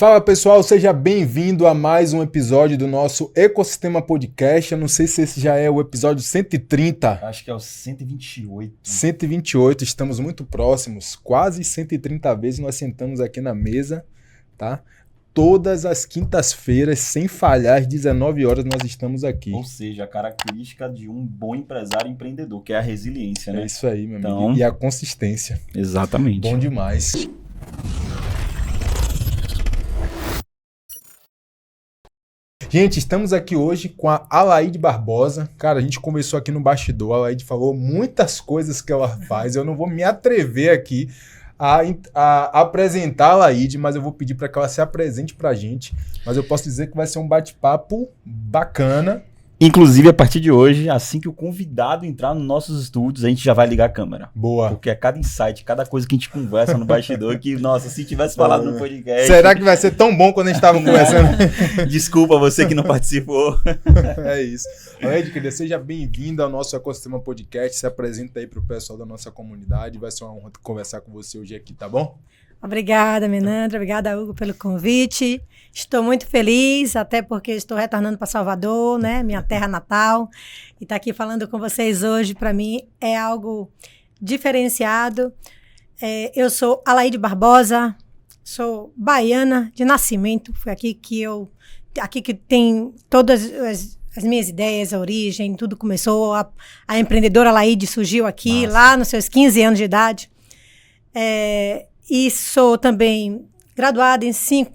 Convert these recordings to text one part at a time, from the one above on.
Fala pessoal, seja bem-vindo a mais um episódio do nosso Ecosistema Podcast. Eu não sei se esse já é o episódio 130. Acho que é o 128. 128, estamos muito próximos. Quase 130 vezes nós sentamos aqui na mesa, tá? Todas as quintas-feiras, sem falhar, às 19 horas nós estamos aqui. Ou seja, a característica de um bom empresário empreendedor, que é a resiliência, né? É isso aí, meu amigo. E a consistência. Exatamente. Bom demais. Gente, estamos aqui hoje com a Alaide Barbosa. Cara, a gente conversou aqui no bastidor, a Alaide falou muitas coisas que ela faz. Eu não vou me atrever aqui a apresentar a Alaide, mas eu vou pedir para que ela se apresente para a gente. Mas eu posso dizer que vai ser um bate-papo bacana. Inclusive, a partir de hoje, assim que o convidado entrar nos nossos estúdios, a gente já vai ligar a câmera. Boa. Porque é cada insight, cada coisa que a gente conversa no bastidor que, nossa, se tivesse falado no podcast... Será que vai ser tão bom quando a gente estava conversando? Desculpa você que não participou. É isso. Alaide, querida, seja bem-vinda ao nosso Ecosistema Podcast. Se apresenta aí para o pessoal da nossa comunidade. Vai ser uma honra conversar com você hoje aqui, tá bom? Obrigada, Menandra. Obrigada, Hugo, pelo convite. Estou muito feliz, até porque estou retornando para Salvador, né, minha terra natal. E estar aqui falando com vocês hoje, para mim, é algo diferenciado. Eu sou Alaide Barbosa, sou baiana de nascimento. Foi aqui que tem todas as minhas ideias, a origem, tudo começou. A empreendedora Alaide surgiu aqui, lá nos seus 15 anos de idade. E sou também graduada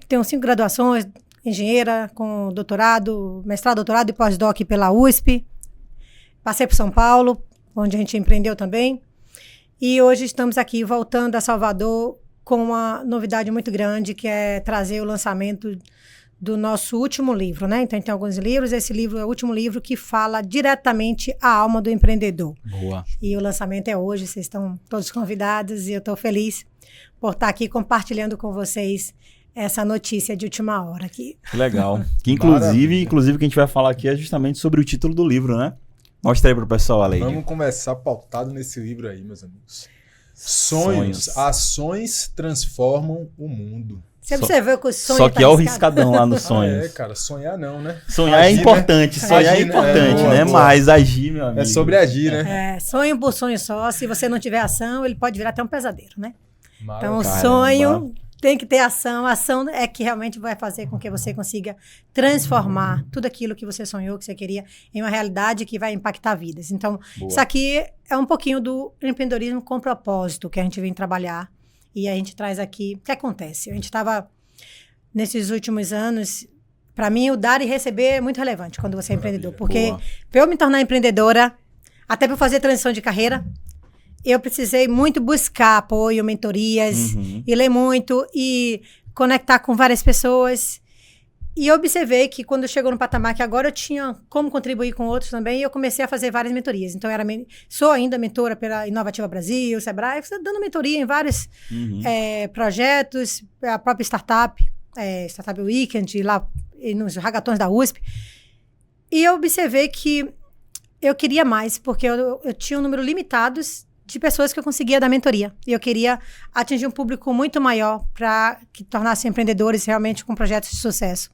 tenho 5 graduações, engenheira com doutorado, mestrado, doutorado e pós-doc pela USP. Passei por São Paulo, onde a gente empreendeu também. E hoje estamos aqui voltando a Salvador com uma novidade muito grande, que é trazer o lançamento do nosso último livro, né? Então, tem alguns livros. Esse livro é o último livro que fala diretamente à alma do empreendedor. Boa. E o lançamento é hoje, vocês estão todos convidados e eu estou feliz por estar aqui compartilhando com vocês essa notícia de última hora aqui. Que legal. Que inclusive o que a gente vai falar aqui é justamente sobre o título do livro, né? Mostra aí pro pessoal, Alaide. Vamos começar pautado nesse livro aí, meus amigos. Sonhos. Ações transformam o mundo. Você observou que o sonho Só que é o riscadão lá nos sonhos. Cara, sonhar não, né? Sonhar agir, é importante, né? Sonhar agir, é importante, né? Boa. Mas agir, meu amigo. É sobre agir, né? Sonho por sonho só. Se você não tiver ação, ele pode virar até um pesadelo, né? Então, o Caramba. sonho tem que ter ação. A ação é que realmente vai fazer com que você consiga transformar tudo aquilo que você sonhou, que você queria, em uma realidade que vai impactar vidas. Então, Isso aqui é um pouquinho do empreendedorismo com propósito que a gente vem trabalhar. E a gente traz aqui... O que acontece? A gente estava, nesses últimos anos... Para mim, o dar e receber é muito relevante quando você é empreendedor. Porque para eu me tornar empreendedora, até para fazer transição de carreira... Eu precisei muito buscar apoio, mentorias, e ler muito, e conectar com várias pessoas. E observei que quando chegou no patamar que agora eu tinha como contribuir com outros também, eu comecei a fazer várias mentorias. Então, sou ainda mentora pela Inovativa Brasil, Sebrae, dando mentoria em vários projetos, a própria Startup Weekend, lá nos hackathons da USP. E eu observei que eu queria mais, porque eu tinha um número limitado de pessoas que eu conseguia dar mentoria. E eu queria atingir um público muito maior para que tornassem empreendedores realmente com projetos de sucesso.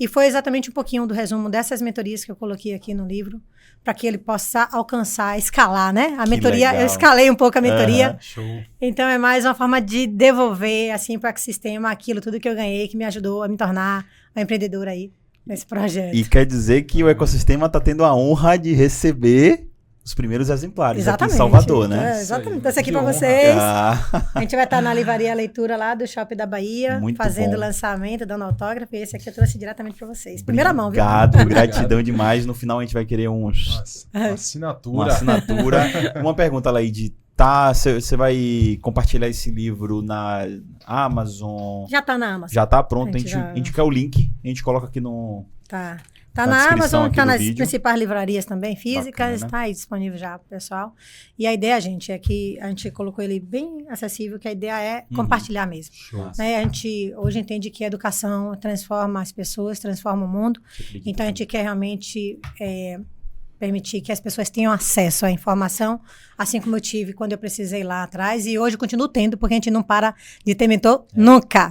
E foi exatamente um pouquinho do resumo dessas mentorias que eu coloquei aqui no livro, para que ele possa alcançar, escalar, né? A mentoria, eu escalei um pouco a mentoria. Show. Então, é mais uma forma de devolver, assim, para o ecossistema aquilo, tudo que eu ganhei, que me ajudou a me tornar uma empreendedora aí, nesse projeto. E quer dizer que o ecossistema está tendo a honra de receber os primeiros exemplares aqui em Salvador, né? Exatamente. Então, esse aqui para vocês. A gente vai estar na Livraria Leitura lá do Shopping da Bahia, fazendo lançamento, dando autógrafo. E esse aqui eu trouxe diretamente para vocês. Primeira mão, viu? Obrigado, gratidão demais. No final a gente vai querer uma assinatura. Uma pergunta, Alaide. Você vai compartilhar esse livro na Amazon? Já tá na Amazon. Já tá pronto. A gente quer o link, a gente coloca aqui no... Tá na Amazon, tá nas principais livrarias também, físicas, tá aí disponível já pro pessoal. E a ideia, gente, é que a gente colocou ele bem acessível, que a ideia é compartilhar mesmo. Né? A gente hoje entende que a educação transforma as pessoas, transforma o mundo. Então, a gente quer realmente permitir que as pessoas tenham acesso à informação, assim como eu tive quando eu precisei lá atrás, e hoje eu continuo tendo, porque a gente não para de ter mentor nunca.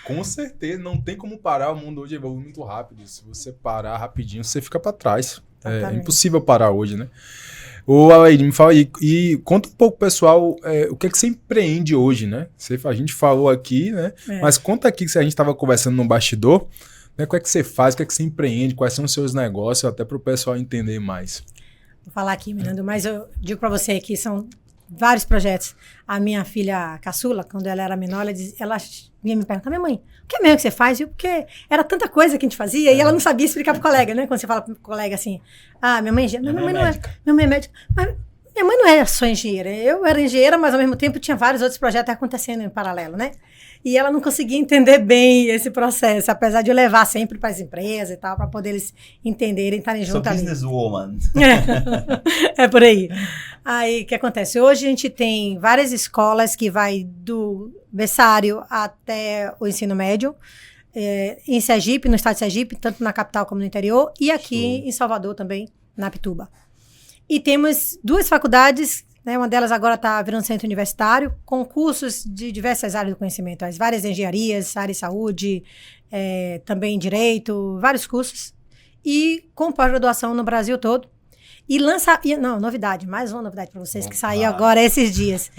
Com certeza, não tem como parar, o mundo hoje evolui muito rápido. Se você parar rapidinho, você fica para trás. É impossível parar hoje, né? Ô, Alaide, me fala aí, e conta um pouco, pessoal, o que é que você empreende hoje, né? A gente falou aqui, né? Mas conta aqui, que a gente estava conversando no bastidor, né? O que é que você faz, o que é que você empreende, quais são os seus negócios, até para o pessoal entender mais. Vou falar aqui, Miranda, mas eu digo para você que são vários projetos. A minha filha caçula, quando ela era menor, ela vinha me perguntar, minha mãe, o que é mesmo que você faz? Porque era tanta coisa que a gente fazia e ela não sabia explicar pro colega, né? Quando você fala pro colega assim, minha mãe não é, minha mãe é médica. Mas minha mãe não é só engenheira. Eu era engenheira, mas ao mesmo tempo tinha vários outros projetos acontecendo em paralelo, né? E ela não conseguia entender bem esse processo, apesar de eu levar sempre para as empresas e tal, para poder eles entenderem, estarem juntos ali. Businesswoman. É por aí. Aí, o que acontece? Hoje a gente tem várias escolas que vai do berçário até o ensino médio, em Sergipe, no estado de Sergipe, tanto na capital como no interior, e aqui em Salvador também, na Pituba. E temos 2 faculdades, né, uma delas agora está virando centro universitário, com cursos de diversas áreas do conhecimento, as várias engenharias, área de saúde, também direito, vários cursos, e com pós-graduação no Brasil todo. E novidade, mais uma novidade para vocês, que saiu agora esses dias.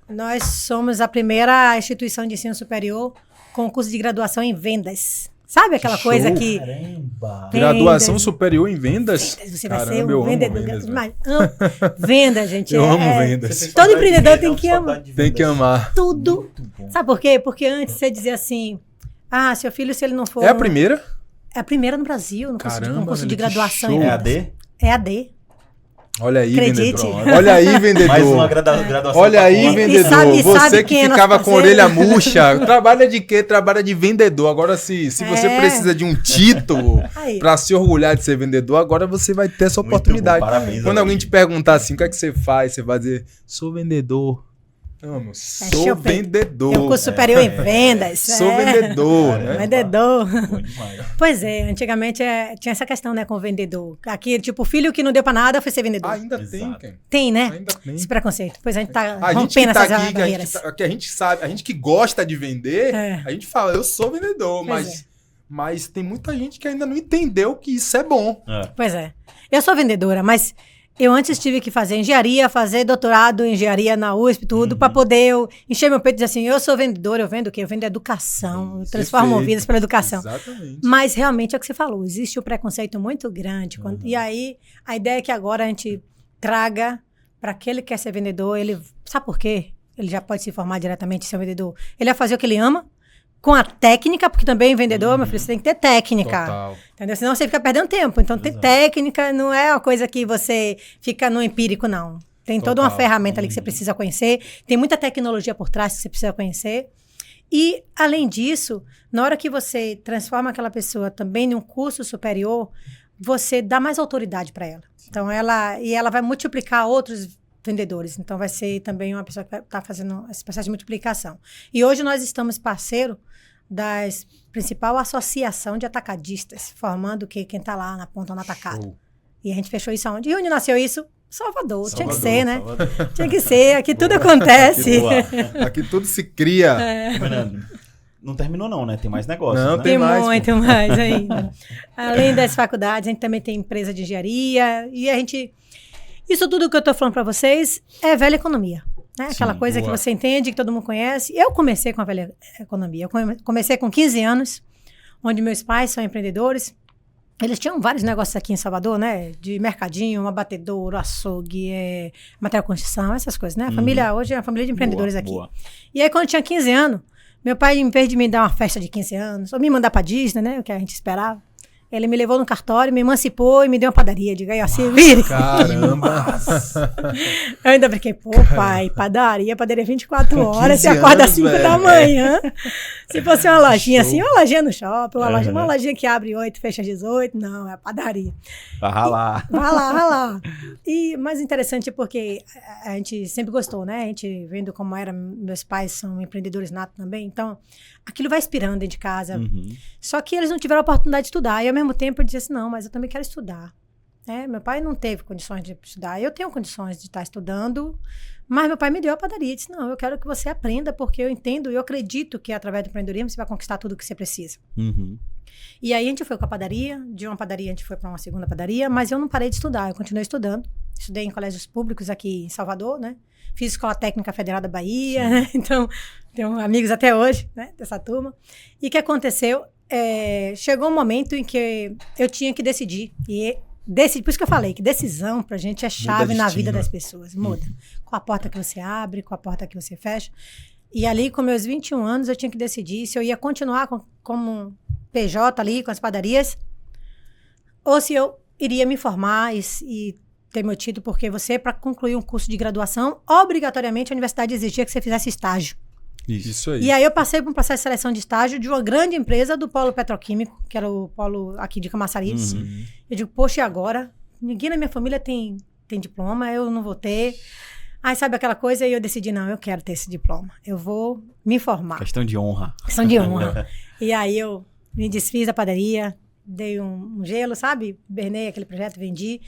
Nós somos a primeira instituição de ensino superior com curso de graduação em vendas. Sabe aquela coisa que... Caramba! Graduação superior em vendas? Você vai Caramba, ser eu um amo vendedor. vendas, Venda, gente. Eu amo vendas. Todo empreendedor tem que amar. Tem que amar. Tudo. Sabe por quê? Porque antes você dizia assim, seu filho, se ele não for... É a primeira? É a primeira no Brasil, no curso de graduação em show. vendas. É AD. Olha aí, Acredite. vendedor. Olha aí, vendedor. Mais uma graduação. Olha aí, vendedor. Você que quem é ficava nosso com a orelha murcha. Trabalha de quê? Trabalha de vendedor. Agora, se você precisa de um título para se orgulhar de ser vendedor, agora você vai ter essa oportunidade. Bom, parabéns, quando alguém te perguntar assim, o que é que você faz? Você vai dizer, sou vendedor. Não, sou vendedor. Tem um curso superior em vendas. Sou vendedor. Né? Vendedor. Pois é, antigamente tinha essa questão, né, com o vendedor. Aqui, tipo, o filho que não deu pra nada foi ser vendedor. Ainda tem, Ken. Tem, né? Ainda tem. Esse preconceito. Pois a gente tá rompendo essas aqui, barreiras. Que a gente sabe, a gente que gosta de vender, a gente fala, eu sou vendedor, mas tem muita gente que ainda não entendeu que isso é bom. Pois é. Eu sou vendedora, mas... Eu antes tive que fazer engenharia, fazer doutorado em engenharia na USP, tudo, para poder eu encher meu peito e dizer assim, eu sou vendedor, eu vendo o quê? Eu vendo educação, eu transformo vidas pela educação. Exatamente. Mas realmente é o que você falou, existe um preconceito muito grande. E aí, a ideia é que agora a gente traga para aquele que quer ser vendedor, ele sabe por quê? Ele já pode se formar diretamente e ser um vendedor. Ele vai fazer o que ele ama, com a técnica, porque também vendedor, meu filho, você tem que ter técnica. Total. Entendeu? Senão você fica perdendo tempo. Então, ter técnica não é uma coisa que você fica no empírico, não. Tem toda uma ferramenta ali que você precisa conhecer. Tem muita tecnologia por trás que você precisa conhecer. E, além disso, na hora que você transforma aquela pessoa também em um curso superior, você dá mais autoridade para ela. Então, ela vai multiplicar outros vendedores. Então, vai ser também uma pessoa que vai estar fazendo esse processo de multiplicação. E hoje nós estamos parceiro da principal associação de atacadistas, formando quem está lá na ponta no atacado. E a gente fechou isso aonde? E onde nasceu isso? Salvador. Tinha que ser, né? Tinha que ser. Aqui tudo acontece. Aqui tudo se cria. Não terminou não, né? Tem mais negócios, não, né? Tem muito mais ainda. Além das faculdades, a gente também tem empresa de engenharia. E a gente... Isso tudo que eu estou falando para vocês é velha economia. Né? Aquela coisa que você entende, que todo mundo conhece. Eu comecei com a velha economia. Eu comecei com 15 anos, onde meus pais são empreendedores. Eles tinham vários negócios aqui em Salvador, né? De mercadinho, um abatedouro, açougue, material de construção, essas coisas, né? A família hoje é uma família de empreendedores aqui. E aí, quando eu tinha 15 anos, meu pai, em vez de me dar uma festa de 15 anos, ou me mandar pra Disney, né? O que a gente esperava, ele me levou no cartório, me emancipou e me deu uma padaria. Diga aí, ó, se vire. Caramba! Eu ainda fiquei, pai, padaria 24 horas, você acorda às 5 da manhã. Se fosse uma lojinha assim, uma lojinha no shopping, uma lojinha que abre 8, fecha às 18, não, é padaria. Vai ralar. Vai lá. E mais interessante porque a gente sempre gostou, né? A gente vendo como era, meus pais são empreendedores natos também, então aquilo vai inspirando dentro de casa. Só que eles não tiveram a oportunidade de estudar. E ao mesmo tempo eu dizia assim, não, mas eu também quero estudar. Meu pai não teve condições de estudar. Eu tenho condições de estar estudando, mas meu pai me deu a padaria e disse, não, eu quero que você aprenda, porque eu entendo e eu acredito que através do empreendedorismo você vai conquistar tudo o que você precisa. E aí a gente foi com a padaria, de uma padaria a gente foi para uma segunda padaria, mas eu não parei de estudar, eu continuei estudando. Estudei em colégios públicos aqui em Salvador, né? Fiz Escola Técnica Federal da Bahia, né? Então tenho amigos até hoje, né? Dessa turma. E o que aconteceu? Chegou um momento em que eu tinha que decidir. Por isso que eu falei que decisão pra gente é chave na vida das pessoas. Muda. Com a porta que você abre, com a porta que você fecha. E ali, com meus 21 anos, eu tinha que decidir se eu ia continuar como PJ ali, com as padarias, ou se eu iria me formar e ter meu título, porque você, para concluir um curso de graduação, obrigatoriamente a universidade exigia que você fizesse estágio. Isso aí. E aí eu passei por um processo de seleção de estágio de uma grande empresa do polo petroquímico, que era o polo aqui de Camaçari. Eu digo, poxa, e agora? Ninguém na minha família tem diploma, eu não vou ter. Aí sabe aquela coisa? E eu decidi, não, eu quero ter esse diploma. Eu vou me formar. Questão de honra. Questão de honra. E aí eu me desfiz da padaria, dei um gelo, sabe? Bernei aquele projeto, vendi.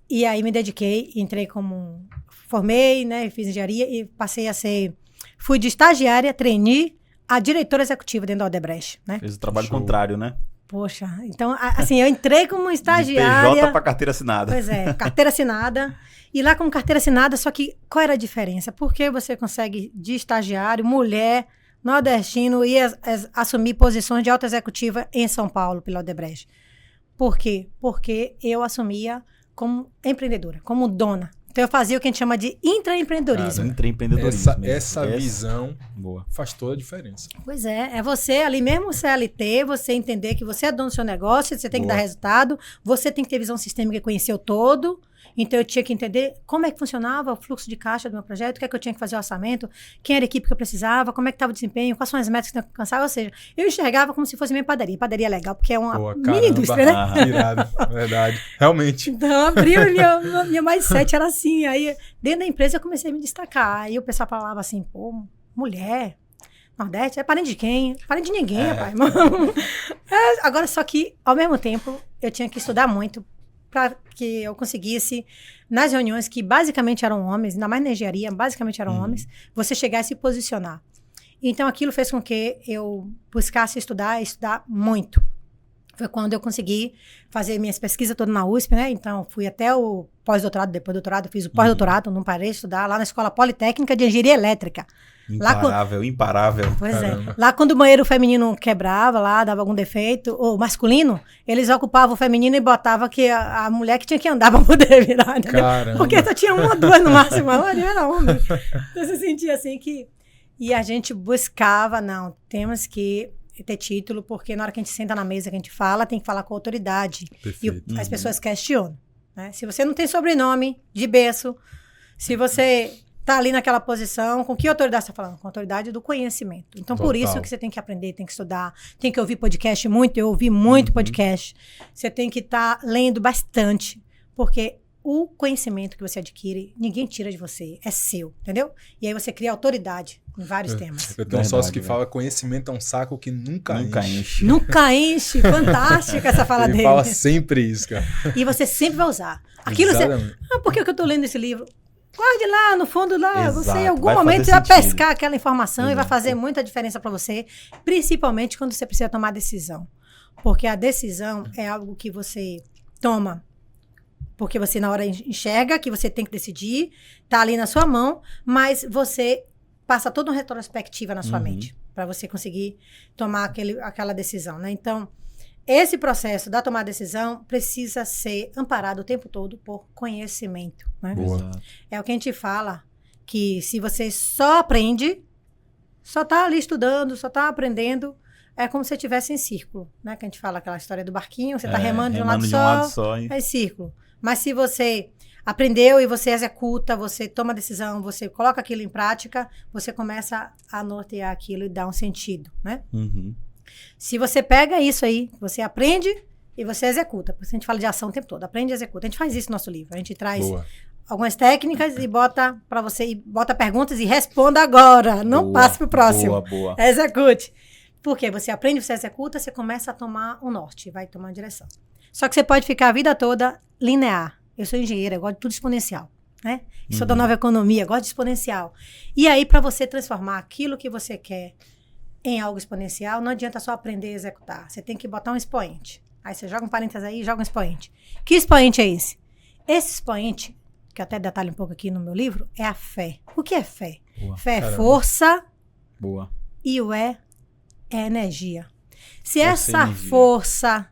E aí me dediquei, entrei formei, né? Fiz engenharia e passei a ser... Fui de estagiária, trainee, a diretora executiva dentro da Odebrecht, né? Fez o trabalho contrário, né? Poxa, então, assim, eu entrei como estagiária... De PJ para carteira assinada. Pois é, carteira assinada. E lá com carteira assinada, só que qual era a diferença? Porque você consegue, de estagiário, mulher, nordestino, ir assumir posições de alta executiva em São Paulo, pela Odebrecht. Por quê? Porque eu assumia como empreendedora, como dona. Então, eu fazia o que a gente chama de intraempreendedorismo. Intraempreendedorismo. Essa visão faz toda a diferença. Pois é você ali mesmo CLT, você entender que você é dono do seu negócio, você tem que dar resultado, você tem que ter visão sistêmica e conhecer o todo. Então, eu tinha que entender como é que funcionava o fluxo de caixa do meu projeto, o que é que eu tinha que fazer o orçamento, quem era a equipe que eu precisava, como é que estava o desempenho, quais são as metas que eu tinha que alcançar. Ou seja, eu enxergava como se fosse minha padaria. Padaria é legal, porque é uma mini indústria, né? Irado, verdade. Realmente. Então, abriu minha mindset era assim. Aí, dentro da empresa, eu comecei a me destacar. Aí o pessoal falava assim, pô, mulher... Nordeste, é parente de quem? Parente de ninguém, rapaz. Agora, só que, ao mesmo tempo, eu tinha que estudar muito para que eu conseguisse, nas reuniões que basicamente eram homens, ainda mais na engenharia, basicamente eram homens, você chegar e se posicionar. Então, aquilo fez com que eu buscasse estudar muito. Foi quando eu consegui fazer minhas pesquisas todas na USP, né? Então, fui até o pós-doutorado, depois do doutorado, fiz o pós-doutorado, não parei de estudar, lá na Escola Politécnica de Engenharia Elétrica. Imparável. Pois é. Lá quando o banheiro feminino quebrava, lá dava algum defeito, ou masculino, eles ocupavam o feminino e botavam que a mulher que tinha que andar pra poder virar. Caramba. Porque só tinha uma ou duas no máximo, a maioria era homem. Então você sentia assim que... E a gente buscava, não, temos que ter título, porque na hora que a gente senta na mesa, que a gente fala, tem que falar com a autoridade. Perfeito. E as pessoas questionam, né? Se você não tem sobrenome de berço, se você... tá ali naquela posição, com que autoridade você está falando? Com a autoridade do conhecimento. Então, por isso que você tem que aprender, tem que estudar, tem que ouvir podcast muito, eu ouvi muito podcast. Você tem que estar lendo bastante, porque o conhecimento que você adquire, ninguém tira de você, é seu, entendeu? E aí você cria autoridade em vários temas. Eu tenho um sócio que fala, conhecimento é um saco que nunca enche. Nunca enche, fantástica essa fala dele. Ele fala sempre isso, cara. E você sempre vai usar. Aquilo por que eu tô lendo esse livro? Guarde lá, no fundo lá, exato, você em algum momento vai pescar aquela informação e vai fazer muita diferença para você, principalmente quando você precisa tomar decisão. Porque a decisão é algo que você toma, porque você na hora enxerga que você tem que decidir, tá ali na sua mão, mas você passa toda uma retrospectiva na sua mente, para você conseguir tomar aquela decisão, né? Então, esse processo da tomada de decisão precisa ser amparado o tempo todo por conhecimento, né? É o que a gente fala, que se você só aprende, só tá ali estudando, só tá aprendendo, é como se você estivesse em círculo, né? Que a gente fala aquela história do barquinho, você tá remando de um lado só, é círculo. Mas se você aprendeu e você executa, você toma decisão, você coloca aquilo em prática, você começa a nortear aquilo e dar um sentido, né? Se você pega isso aí, você aprende e você executa. Porque a gente fala de ação o tempo todo. Aprende e executa. A gente faz isso no nosso livro. A gente traz algumas técnicas e bota para você, e bota perguntas e responda agora. Não passe pro próximo. Execute. Porque você aprende, você executa, você começa a tomar um norte, vai tomar uma direção. Só que você pode ficar a vida toda linear. Eu sou engenheira, eu gosto de tudo exponencial, né? Sou da nova economia, gosto de exponencial. E aí, para você transformar aquilo que você quer em algo exponencial, não adianta só aprender a executar. Você tem que botar um expoente. Aí você joga um parênteses aí e joga um expoente. Que expoente é esse? Esse expoente, que eu até detalho um pouco aqui no meu livro, é a fé. O que é fé? Boa. Fé é força. Boa. E o é energia. Se essa força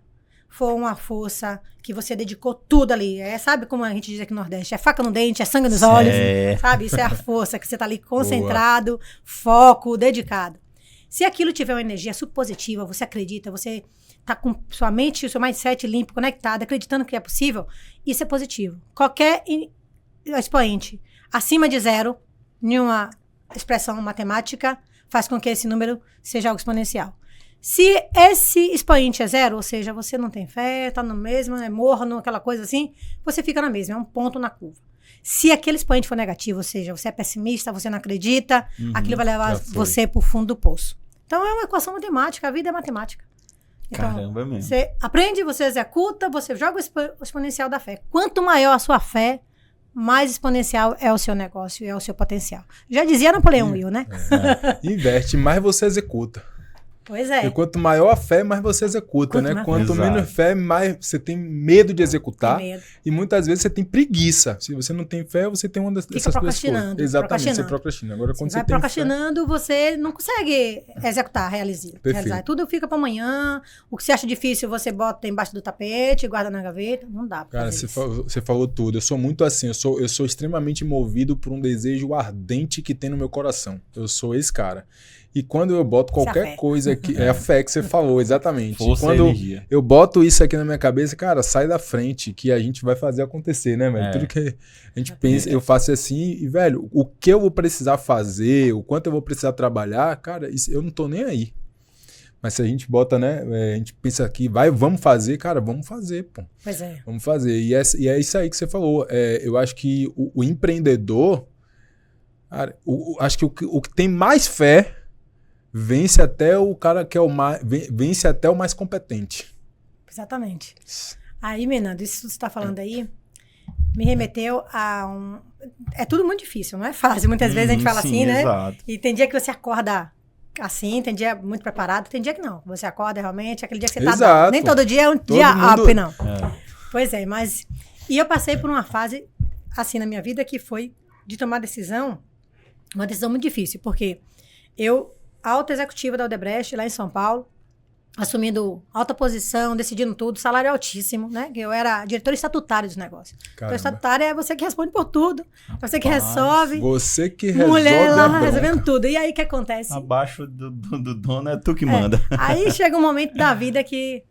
for uma força que você dedicou tudo ali, sabe como a gente diz aqui no Nordeste, é faca no dente, é sangue nos olhos, sabe? Isso é a força que você tá ali concentrado, foco, dedicado. Se aquilo tiver uma energia super positiva, você acredita, você tá com sua mente, o seu mindset limpo, conectado, acreditando que é possível, isso é positivo. Qualquer expoente acima de 0, nenhuma expressão matemática faz com que esse número seja algo exponencial. Se esse expoente é 0, ou seja, você não tem fé, tá no mesmo, é morno, aquela coisa assim, você fica na mesma, é um ponto na curva. Se aquele expoente for negativo, ou seja, você é pessimista, você não acredita, aquilo vai levar você pro fundo do poço. Então é uma equação matemática, a vida é matemática. Então, caramba, mesmo. Você aprende, você executa, você joga o exponencial da fé. Quanto maior a sua fé, mais exponencial é o seu negócio, é o seu potencial. Já dizia Napoleão Hill, né? Investe, mais você executa. Pois é. E quanto maior a fé, mais você executa, né? Quanto menos fé, mais você tem medo de executar. E muitas vezes você tem preguiça. Se você não tem fé, você tem uma dessas duas coisas. Exatamente, você procrastina. Agora, quando você vai procrastinando, você não consegue executar, realizar. Tudo fica para amanhã. O que você acha difícil, você bota embaixo do tapete, guarda na gaveta. Não dá pra fazer isso. Você falou tudo. Eu sou muito assim. Eu sou extremamente movido por um desejo ardente que tem no meu coração. Eu sou esse cara. E quando eu boto qualquer coisa aqui, é a fé que você falou, exatamente. Força quando e energia. Eu boto isso aqui na minha cabeça, cara, sai da frente, que a gente vai fazer acontecer, né, velho? Tudo que a gente pensa, eu faço assim, e, velho, o que eu vou precisar fazer, o quanto eu vou precisar trabalhar, cara, isso, eu não tô nem aí. Mas se a gente bota, né, a gente pensa aqui, vamos fazer, cara, vamos fazer, pô. Pois é. Vamos fazer. E é isso aí que você falou. Eu acho que o empreendedor, cara, acho que o que tem mais fé vence até o cara que é vence até o mais competente. Exatamente. Aí, Menando, isso que você está falando aí me remeteu a é tudo muito difícil, não é fácil. Muitas vezes a gente fala assim, né? Exato. E tem dia que você acorda assim, tem dia muito preparado, tem dia que não. Você acorda realmente, aquele dia que você tá... Nem todo dia é um dia up, não. Pois é, mas... E eu passei por uma fase, assim, na minha vida, que foi de tomar uma decisão muito difícil, porque alta executiva da Odebrecht, lá em São Paulo, assumindo alta posição, decidindo tudo, salário altíssimo, né? Eu era diretor estatutário dos negócios. Então, estatutário é você que responde por tudo, você que resolve. Você que resolve mulher lá a bronca. resolvendo tudo. E aí, o que acontece? Abaixo do dono é tu que manda. Aí chega um momento da vida que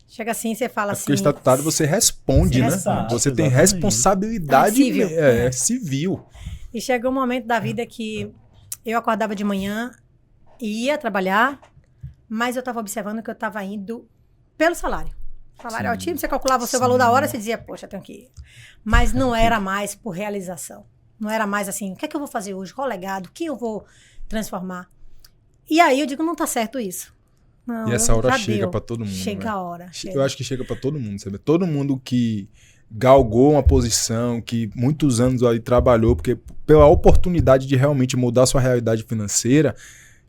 chega assim, você fala assim... Porque o estatutário você responde, né? Você tem responsabilidade civil. E chegou um momento da vida que eu acordava de manhã, ia trabalhar, mas eu estava observando que eu estava indo pelo salário. Salário altíssimo, você calculava o seu valor da hora, você dizia, poxa, tenho que ir. Mas não era mais por realização. Não era mais assim, o que é que eu vou fazer hoje? Qual legado? Quem eu vou transformar? E aí eu digo, não tá certo isso. Não, e essa hora chega para todo mundo. Chega a hora. Eu acho que chega para todo mundo, sabe? Todo mundo que galgou uma posição, que muitos anos ali trabalhou, porque pela oportunidade de realmente mudar sua realidade financeira,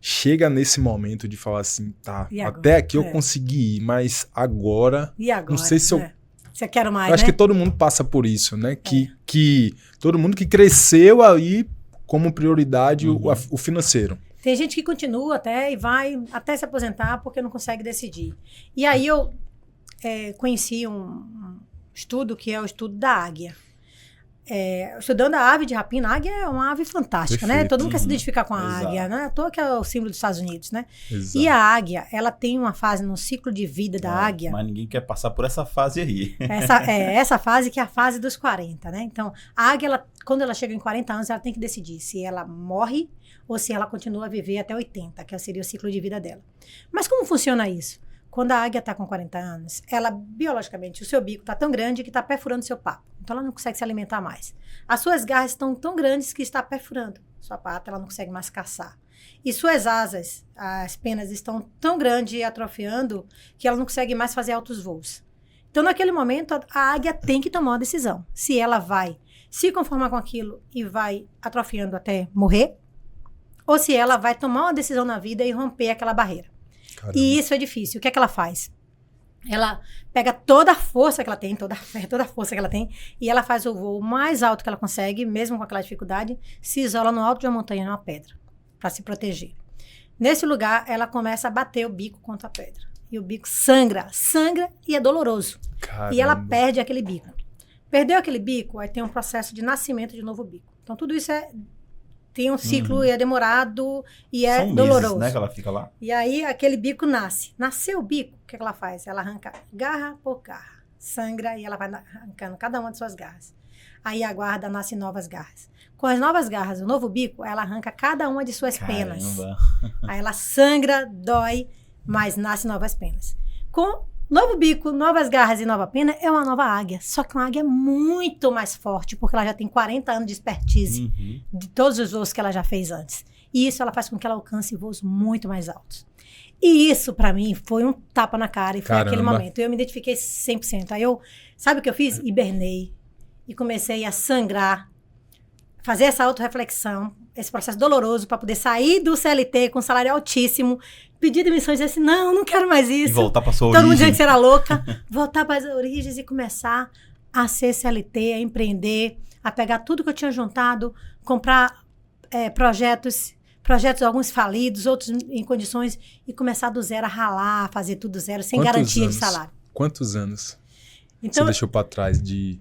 chega nesse momento de falar assim, tá, até aqui eu consegui ir, mas agora, não sei se eu... Você quer mais, eu acho que todo mundo passa por isso, né? Que todo mundo que cresceu aí como prioridade o financeiro. Tem gente que continua até e vai até se aposentar porque não consegue decidir. E aí eu conheci um estudo que é o estudo da águia. Estudando a ave de rapina, a águia é uma ave fantástica, né? Todo mundo quer se identificar com a águia, né? À toa que é o símbolo dos Estados Unidos, né? Exato. E a águia, ela tem uma fase no ciclo de vida da águia. Mas ninguém quer passar por essa fase aí. Essa fase que é a fase dos 40, né? Então, a águia, quando ela chega em 40 anos, ela tem que decidir se ela morre ou se ela continua a viver até 80, que seria o ciclo de vida dela. Mas como funciona isso? Quando a águia está com 40 anos, ela, biologicamente, o seu bico está tão grande que está perfurando seu papo. Então, ela não consegue se alimentar mais. As suas garras estão tão grandes que está perfurando sua pata, ela não consegue mais caçar. E suas asas, as penas, estão tão grandes e atrofiando que ela não consegue mais fazer altos voos. Então, naquele momento, a águia tem que tomar uma decisão. Se ela vai se conformar com aquilo e vai atrofiando até morrer, ou se ela vai tomar uma decisão na vida e romper aquela barreira. Caramba. E isso é difícil. O que é que ela faz? Ela pega toda a força que ela tem, toda a força que ela tem, e ela faz o voo mais alto que ela consegue, mesmo com aquela dificuldade, se isola no alto de uma montanha, numa pedra, para se proteger. Nesse lugar, ela começa a bater o bico contra a pedra. E o bico sangra e é doloroso. Caramba. E ela perde aquele bico. Perdeu aquele bico, aí tem um processo de nascimento de novo bico. Então, tudo isso tem um ciclo e é demorado e é São doloroso. Meses, né, que ela fica lá. E aí, aquele bico nasce. Nasceu o bico, o que ela faz? Ela arranca garra por garra, sangra e ela vai arrancando cada uma de suas garras. Aí aguarda, nasce novas garras. Com as novas garras, o novo bico, ela arranca cada uma de suas penas. Aí ela sangra, dói, mas nasce novas penas. Com novo bico, novas garras e nova pena, é uma nova águia. Só que uma águia muito mais forte, porque ela já tem 40 anos de expertise de todos os voos que ela já fez antes. E isso ela faz com que ela alcance voos muito mais altos. E isso, pra mim, foi um tapa na cara e foi aquele momento. Eu me identifiquei 100%. Aí sabe o que eu fiz? Hibernei e comecei a sangrar, fazer essa autorreflexão, esse processo doloroso para poder sair do CLT com um salário altíssimo, pedir demissão e dizer assim, não quero mais isso. E voltar para sua origem. Todo mundo dizendo que você era louca. Voltar para as origens e começar a ser CLT, a empreender, a pegar tudo que eu tinha juntado, comprar projetos, alguns falidos, outros em condições, e começar do zero a ralar, a fazer tudo zero, sem garantia de salário. Quantos anos então, você deixou para trás de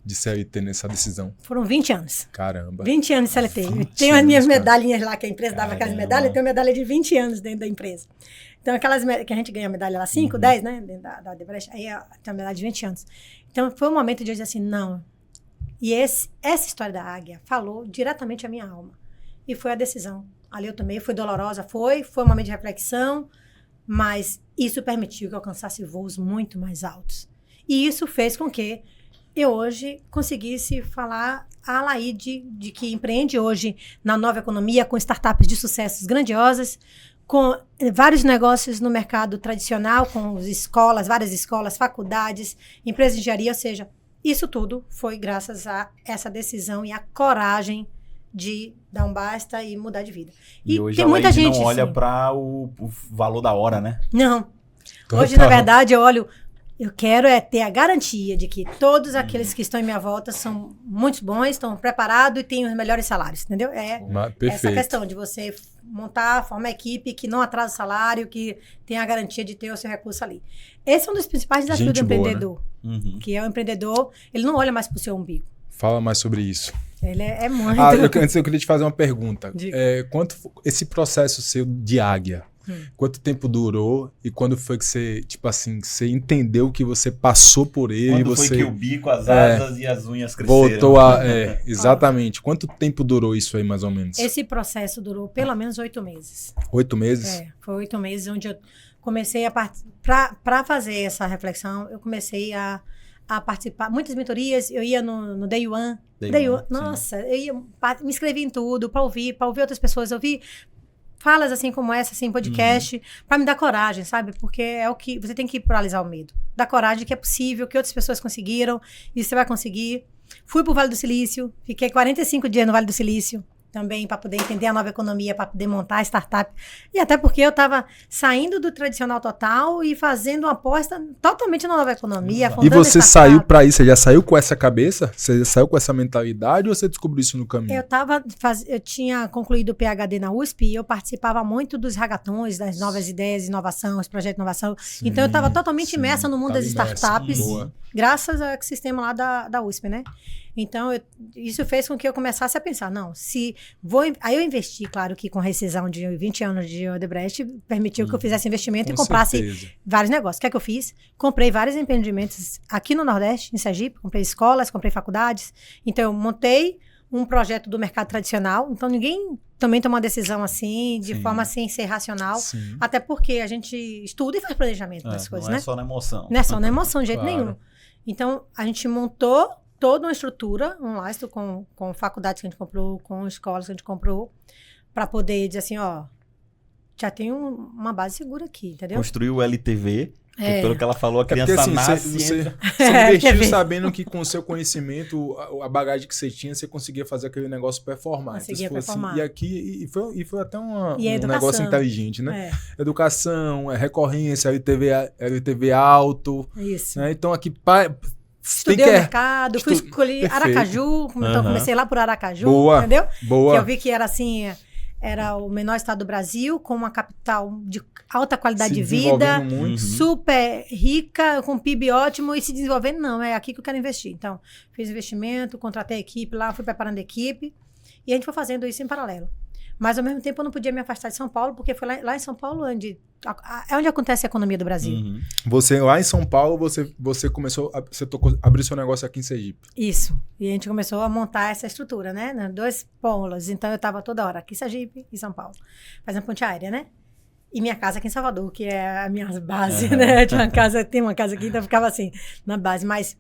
CLT nessa decisão? Foram 20 anos. Caramba. 20 anos de CLT. Eu tenho as minhas medalhinhas lá, que a empresa dava aquelas medalhas, eu tenho medalha de 20 anos dentro da empresa. Então, aquelas que a gente ganha medalha lá, 5, 10, né? Dentro da Odebrecht, aí eu tenho a medalha de 20 anos. Então, foi um momento de eu dizer assim, não. E essa história da águia falou diretamente à minha alma. E foi a decisão. Ali eu tomei, foi dolorosa, foi um momento de reflexão, mas isso permitiu que eu alcançasse voos muito mais altos. E isso fez com que eu hoje conseguisse falar a Alaide de que empreende hoje na nova economia com startups de sucessos grandiosas, com vários negócios no mercado tradicional, com escolas, várias escolas, faculdades, empresas de engenharia, ou seja, isso tudo foi graças a essa decisão e a coragem de dar um basta e mudar de vida. E hoje tem muita gente não olha para o valor da hora, né? Não. Hoje, na verdade, eu quero ter a garantia de que todos aqueles que estão em minha volta são muito bons, estão preparados e têm os melhores salários, entendeu? Essa questão de você montar, formar equipe que não atrasa o salário, que tem a garantia de ter o seu recurso ali. Esse é um dos principais desafios do empreendedor. Né? Que é o empreendedor, ele não olha mais para o seu umbigo. Fala mais sobre isso. Ele é muito... Antes eu queria te fazer uma pergunta. Quanto esse processo seu de águia, quanto tempo durou e quando foi que você, tipo assim, você entendeu que você passou por ele? Quando foi que o bico, as asas e as unhas cresceram? Voltou exatamente. Quanto tempo durou isso aí, mais ou menos? Esse processo durou pelo menos 8 meses. 8 meses? Foi 8 meses onde eu comecei para fazer essa reflexão, eu comecei a participar, muitas mentorias, eu ia no Day One. Nossa, eu ia, me inscrevi em tudo, para ouvir outras pessoas, ouvir falas assim como essa, assim, podcast, para me dar coragem, sabe? Porque é o que você tem que paralisar o medo. Dar coragem que é possível, que outras pessoas conseguiram, e você vai conseguir. Fui pro Vale do Silício, fiquei 45 dias no Vale do Silício, também para poder entender a nova economia, para poder montar a startup. E até porque eu estava saindo do tradicional total e fazendo uma aposta totalmente na nova economia. E você saiu para isso? Você já saiu com essa cabeça? Você já saiu com essa mentalidade ou você descobriu isso no caminho? Eu tinha concluído o PhD na USP e eu participava muito dos hackathons, das novas ideias, inovação, os projetos de inovação. Sim, então eu estava totalmente imersa no mundo das startups, graças ao ecossistema lá da USP, né? Então, isso fez com que eu começasse a pensar, aí eu investi, claro que com rescisão de 20 anos de Odebrecht, permitiu que eu fizesse investimento e comprasse vários negócios. O que é que eu fiz? Comprei vários empreendimentos aqui no Nordeste, em Sergipe, comprei escolas, comprei faculdades. Então, eu montei um projeto do mercado tradicional, então ninguém também toma uma decisão assim, de forma sem ser racional, até porque a gente estuda e faz planejamento das coisas, né? Não é só na emoção. Não é só na emoção, de jeito nenhum. Então, a gente montou toda uma estrutura, um lastro com faculdades que a gente comprou, com escolas que a gente comprou, para poder dizer assim, já tem uma base segura aqui, entendeu? Construiu o LTV Pelo que ela falou, a criança assim, nasce você entra... investiu sabendo que com o seu conhecimento, a bagagem que você tinha, você conseguia fazer aquele negócio performar. Conseguia então, performar. Assim, e aqui foi até um educação. negócio inteligente, né? Educação, recorrência, LTV alto. Isso. Né? Então aqui... Estudei o mercado, fui escolher Aracaju, então comecei lá por Aracaju, entendeu? Boa. Que eu vi que era assim... Era o menor estado do Brasil, com uma capital de alta qualidade de vida, super rica, com PIB ótimo e se desenvolvendo. Não, é aqui que eu quero investir. Então, fiz investimento, contratei a equipe lá, fui preparando a equipe e a gente foi fazendo isso em paralelo. Mas, ao mesmo tempo, eu não podia me afastar de São Paulo, porque foi lá em São Paulo onde acontece a economia do Brasil. Você, lá em São Paulo, você começou, você abriu seu negócio aqui em Sergipe. Isso. E a gente começou a montar essa estrutura, né? 2 polos. Então, eu estava toda hora aqui em Sergipe e São Paulo, fazendo ponte aérea, né? E minha casa aqui em Salvador, que é a minha base, né? Tem uma casa aqui, então eu ficava assim, na base. Mas,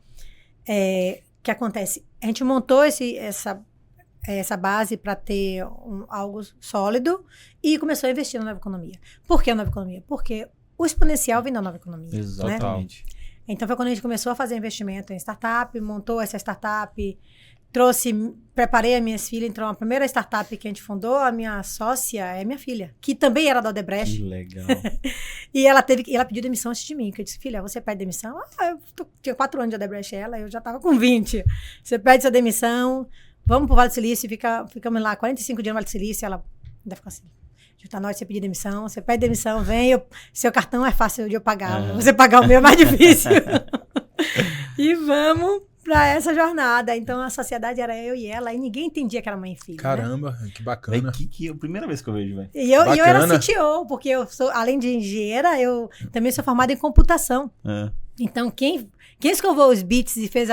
o que acontece? A gente montou essa base para ter algo sólido e começou a investir na nova economia. Por que a nova economia? Porque o exponencial vem da nova economia. Exatamente. Né? Então, foi quando a gente começou a fazer investimento em startup, montou essa startup, preparei as minhas filhas. Então, a primeira startup que a gente fundou, a minha sócia é minha filha, que também era da Odebrecht. Que legal. E ela pediu demissão antes de mim, que eu disse, filha, você pede demissão? Tinha 4 anos de Odebrecht eu já estava com 20. Você pede sua demissão... Vamos pro Vale do Silício, ficamos lá 45 dias no Vale do Silício, ela ainda ficou assim, já tá na hora de você pedir demissão, você pede demissão, vem, seu cartão é fácil de eu pagar, você pagar o meu é mais difícil. E vamos pra essa jornada. Então, a sociedade era eu e ela, e ninguém entendia que era mãe e filha. Caramba, né? Que bacana. Que é a primeira vez que eu vejo, velho. E eu era CTO, porque eu sou, além de engenheira, eu também sou formada em computação. Então, quem escovou os bits e fez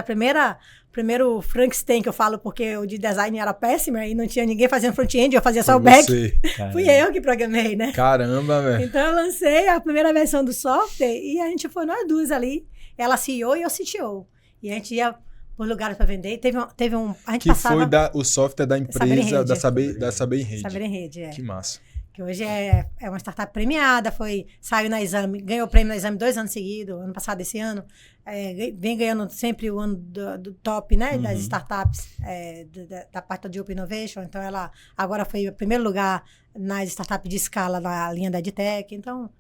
primeiro Frankenstein, que eu falo porque o de design era péssimo e não tinha ninguém fazendo front-end, eu fazia só o back. Fui eu que programei, né? Caramba, velho. Então eu lancei a primeira versão do software e a gente foi nós duas ali. Ela CEO e eu CTO. E a gente ia por lugares para vender. Teve um... A gente passava... Foi o software da empresa da Saber em Rede. Saber em Rede, Que massa. Que hoje é uma startup premiada, saiu na Exame, ganhou o prêmio na Exame 2 anos seguidos, ano passado, esse ano. Vem ganhando sempre o ano do top, né, das startups, da parte de Open Innovation. Então, ela agora foi o primeiro lugar nas startups de escala na linha da EdTech. Então,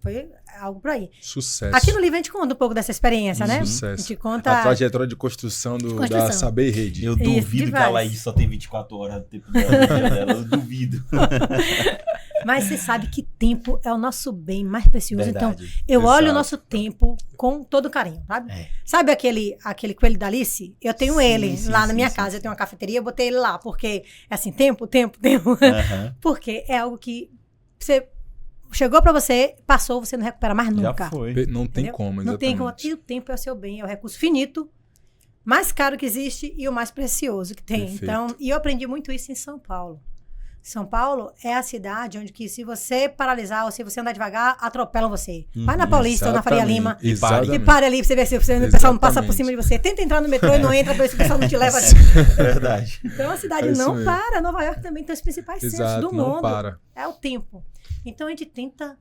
foi algo por aí. Sucesso. Aqui no livro a gente conta um pouco dessa experiência, né? Sucesso. A gente conta... A trajetória de construção da Saber Rede. Eu duvido que a Laís só tem 24 horas do tempo dela. Eu duvido. Mas você sabe que tempo é o nosso bem mais precioso. Verdade. Então, eu olho o nosso tempo com todo carinho, sabe? Sabe aquele coelho da Alice? Eu tenho ele lá na minha casa. Eu tenho uma cafeteria, eu botei ele lá. Porque é assim, tempo. Porque é algo que você... Chegou pra você, passou, você não recupera mais nunca. Já foi. Não tem como, exatamente. Não tem como. E o tempo é o seu bem, é o recurso finito, mais caro que existe e o mais precioso que tem. Perfeito. Então, e eu aprendi muito isso em São Paulo. São Paulo é a cidade onde que se você paralisar ou se você andar devagar, atropelam você. Vai na Paulista ou na Faria Lima e pare ali pra você ver se o pessoal não passa por cima de você. Tenta entrar no metrô e não entra pra ver se o pessoal não te leva. Verdade. Então a cidade não para. Nova York também tem os principais centros do mundo. Não para. É o tempo. Então a gente tenta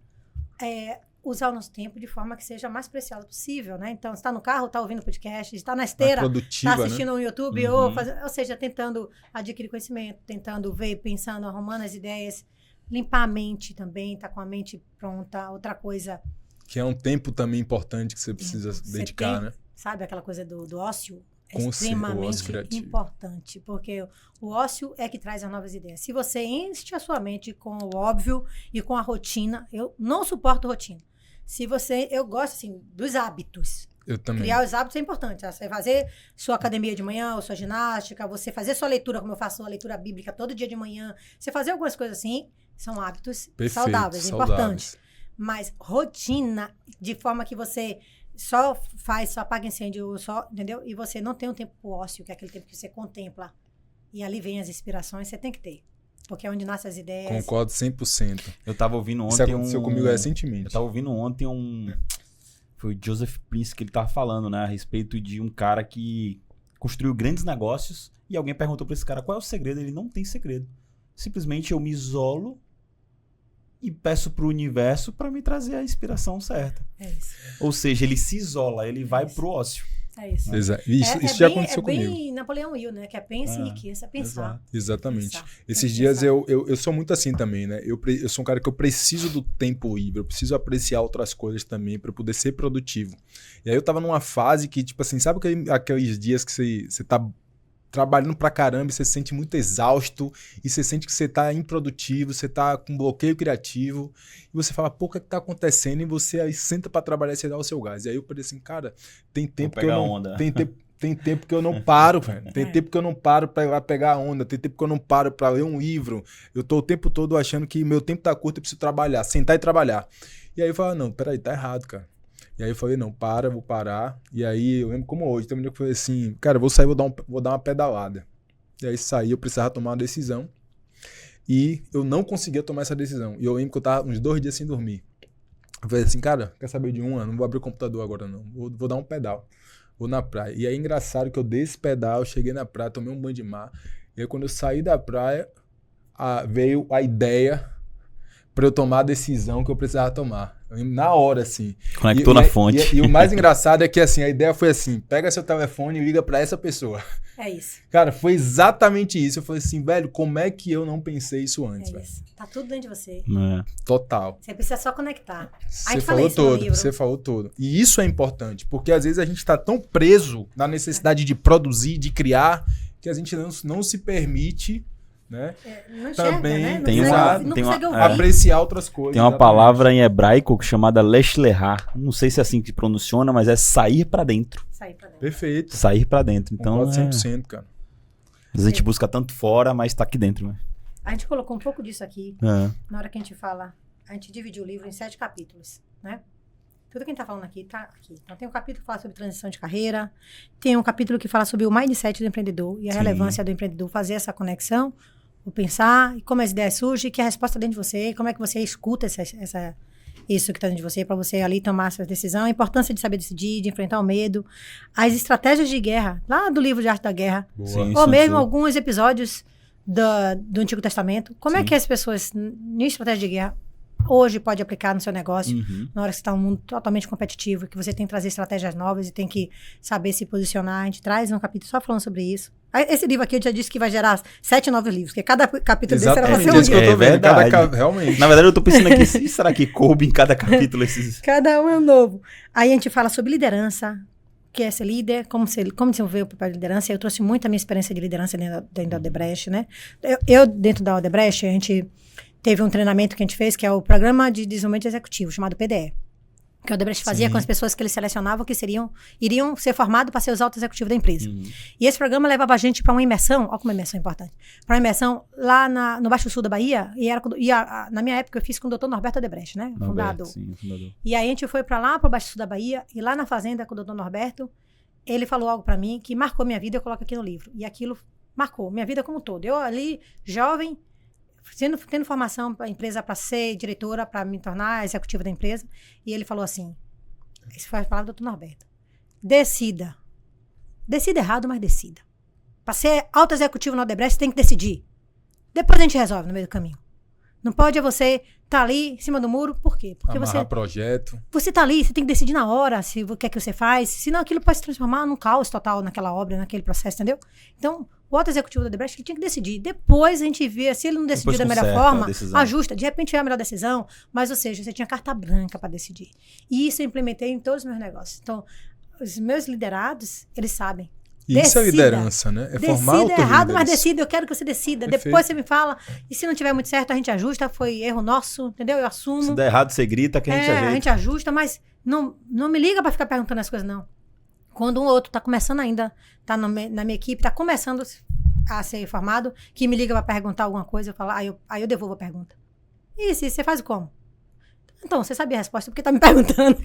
usar o nosso tempo de forma que seja a mais preciosa possível, né? Então, você está no carro, está ouvindo podcast, está na esteira, está assistindo no YouTube, ou seja, tentando adquirir conhecimento, tentando ver, pensando, arrumando as ideias, limpar a mente também, tá com a mente pronta. Outra coisa... Que é um tempo também importante que você precisa dedicar, né? Sabe aquela coisa do ócio? É Com extremamente importante, porque o ócio é que traz as novas ideias. Se você enche a sua mente com o óbvio e com a rotina, eu não suporto rotina. Eu gosto, assim, dos hábitos. Eu também. Criar os hábitos é importante. Você fazer sua academia de manhã, ou sua ginástica, você fazer sua leitura, como eu faço a leitura bíblica todo dia de manhã. Você fazer algumas coisas assim, são hábitos saudáveis, importantes. Mas rotina, de forma que você só apaga incêndio, entendeu? E você não tem um tempo pro ócio, que é aquele tempo que você contempla. E ali vem as inspirações, você tem que ter. Porque é onde nascem as ideias. Concordo 100%. Eu tava ouvindo ontem Isso aconteceu comigo recentemente. Eu tava ouvindo ontem foi o Joseph Prince que ele tava falando, né? A respeito de um cara que construiu grandes negócios e alguém perguntou pra esse cara qual é o segredo. Ele não tem segredo. Simplesmente eu me isolo e peço pro universo para me trazer a inspiração certa. É isso. Ou seja, ele se isola, ele vai pro ócio. É isso. Isso já aconteceu comigo. É bem Napoleão Hill, né? Que é pensa em riqueza, pensar. Exatamente. Pensar. Esses dias eu sou muito assim também, né? Eu sou um cara que eu preciso do tempo livre, eu preciso apreciar outras coisas também para poder ser produtivo. E aí eu tava numa fase que, tipo assim, sabe aqueles dias que você tá trabalhando pra caramba e você se sente muito exausto e você sente que você tá improdutivo, você tá com bloqueio criativo e você fala, pô, o que é que tá acontecendo? E você aí senta pra trabalhar e você dá o seu gás. E aí eu falei assim, cara, tem tempo que eu não... Tem tempo que eu não paro, velho. Tem tempo que eu não paro pra ir lá pegar a onda. Tem tempo que eu não paro pra ler um livro. Eu tô o tempo todo achando que meu tempo tá curto, eu preciso trabalhar, sentar e trabalhar. E aí eu falo, não, peraí, tá errado, cara. E aí eu falei, não, vou parar. E aí eu lembro como hoje, tem um dia que eu falei assim, cara, eu vou sair, vou dar uma pedalada. E aí saí, eu precisava tomar uma decisão. E eu não conseguia tomar essa decisão. E eu lembro que eu tava uns 2 dias sem dormir. Eu falei assim, cara, quer saber de uma? Não vou abrir o computador agora não. Vou dar um pedal. Vou na praia. E aí engraçado que eu dei esse pedal, cheguei na praia, tomei um banho de mar. E aí quando eu saí da praia, veio a ideia pra eu tomar a decisão que eu precisava tomar. Na hora, assim. Conectou na fonte. E o mais engraçado é que, assim, a ideia foi assim, pega seu telefone e liga pra essa pessoa. É isso. Cara, foi exatamente isso. Eu falei assim, velho, como é que eu não pensei isso antes, velho? Isso. Tá tudo dentro de você. Total. Você precisa só conectar. Você falou tudo. E isso é importante, porque às vezes a gente tá tão preso na necessidade de produzir, de criar, que a gente não se permite... Né? Não enxerga, também né? tem apreciar outras coisas. Tem uma palavra em hebraico chamada leshlehá. Não sei se é assim que pronunciana, mas é sair pra dentro. Sair pra dentro. Perfeito. Sair pra dentro. Então, 100%, cara. Às vezes a gente busca tanto fora, mas tá aqui dentro. Né? A gente colocou um pouco disso aqui. Na hora que a gente fala, a gente dividiu o livro em 7 capítulos, né? Tudo que a gente tá falando aqui tá aqui. Então tem um capítulo que fala sobre transição de carreira, tem um capítulo que fala sobre o mindset do empreendedor e a relevância do empreendedor fazer essa conexão, o pensar, e como as ideias surgem, que a resposta dentro de você, como é que você escuta isso que está dentro de você, para você ali tomar essa decisão, a importância de saber decidir, de enfrentar o medo, as estratégias de guerra, lá do livro de Arte da Guerra, ou mesmo alguns episódios do Antigo Testamento, como é que as pessoas, em estratégia de guerra, hoje pode aplicar no seu negócio, na hora que você está num mundo totalmente competitivo, que você tem que trazer estratégias novas e tem que saber se posicionar. A gente traz um capítulo só falando sobre isso. Esse livro aqui eu já disse que vai gerar 7 novos livros, porque cada capítulo desse era pra ser um livro. É verdade. Realmente. Na verdade, eu tô pensando aqui, será que coube em cada capítulo esses... Cada um é um novo. Aí a gente fala sobre liderança, que é ser líder, como desenvolver o papel de liderança. Eu trouxe muito a minha experiência de liderança dentro da Odebrecht, né? Eu dentro da Odebrecht, a gente teve um treinamento que a gente fez, que é o Programa de Desenvolvimento Executivo, chamado PDE. Que a Odebrecht fazia com as pessoas que eles selecionavam que iriam ser formados para ser os altos executivos da empresa. E esse programa levava a gente para uma imersão, olha como a imersão é importante, para uma imersão lá no Baixo Sul da Bahia, na minha época eu fiz com o Dr. Norberto Odebrecht, né? Fundador. Sim, fundador. E aí a gente foi para lá, para o Baixo Sul da Bahia, e lá na fazenda com o Dr. Norberto, ele falou algo para mim que marcou minha vida, eu coloco aqui no livro. E aquilo marcou minha vida como um todo. Eu ali, jovem, tendo formação para a empresa para ser diretora, para me tornar executiva da empresa. E ele falou assim, isso foi a palavra do Dr. Norberto, decida errado, mas decida. Para ser alto executivo na Odebrecht, você tem que decidir. Depois a gente resolve no meio do caminho. Não pode você estar ali em cima do muro, por quê? Porque projeto. Você está ali, você tem que decidir na hora o que é que você faz, senão aquilo pode se transformar num caos total naquela obra, naquele processo, entendeu? Então, o alto executivo da Odebrecht ele tinha que decidir. Depois a gente vê, se ele não decidiu da melhor forma, ajusta. De repente é a melhor decisão, mas, ou seja, você tinha carta branca para decidir. E isso eu implementei em todos os meus negócios. Então, os meus liderados, eles sabem. Isso é liderança, né? É formar decida errado, mas decida. Eu quero que você decida. Perfeito. Depois você me fala. E se não tiver muito certo, a gente ajusta. Foi erro nosso, entendeu? Eu assumo. Se der errado, você grita que a gente ajusta. A gente ajusta, mas não me liga para ficar perguntando as coisas, não. Quando um outro tá começando ainda, tá na minha equipe, tá começando a ser formado, que me liga para perguntar alguma coisa, eu falo, aí eu devolvo a pergunta. E você faz como? Então, você sabia a resposta porque tá me perguntando.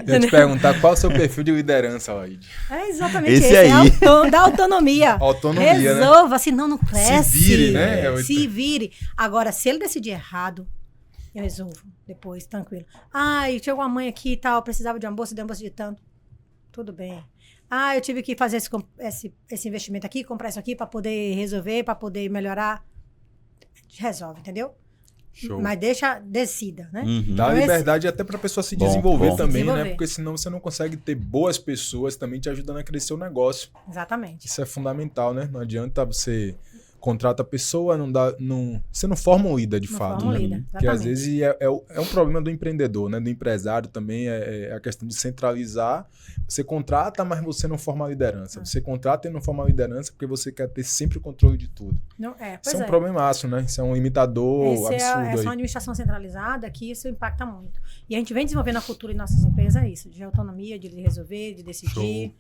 Eu ia te perguntar qual é o seu perfil de liderança, Laide. É exatamente esse aí. Da autonomia. Autonomia, resolva, né? Senão não cresce. Se vire, né? Se vire. Agora, se ele decidir errado, eu resolvo depois, tranquilo. Chegou uma mãe aqui e tal, precisava de uma bolsa de tanto. Tudo bem. Eu tive que fazer esse investimento aqui, comprar isso aqui para poder resolver, para poder melhorar. Resolve, entendeu? Show. Mas decida, né? Dá Então, liberdade até para a pessoa se Bom, desenvolver bom. também, Desenvolver. né? Porque senão você não consegue ter boas pessoas também te ajudando a crescer o negócio. Exatamente. Isso é fundamental, né? Não adianta você contrata a pessoa, você não forma um líder de Não fato, forma um né? líder, Porque às exatamente. vezes é um problema do empreendedor, né? Do empresário também, é a questão de centralizar. Você contrata, mas você não forma a liderança. Você contrata e não forma a liderança porque você quer ter sempre o controle de tudo. Não, pois Isso é um problemaço, né? Isso é um limitador absurdo Essa aí. administração centralizada que isso impacta muito. E a gente vem desenvolvendo a cultura em nossas empresas, é isso, de autonomia, de resolver, de decidir.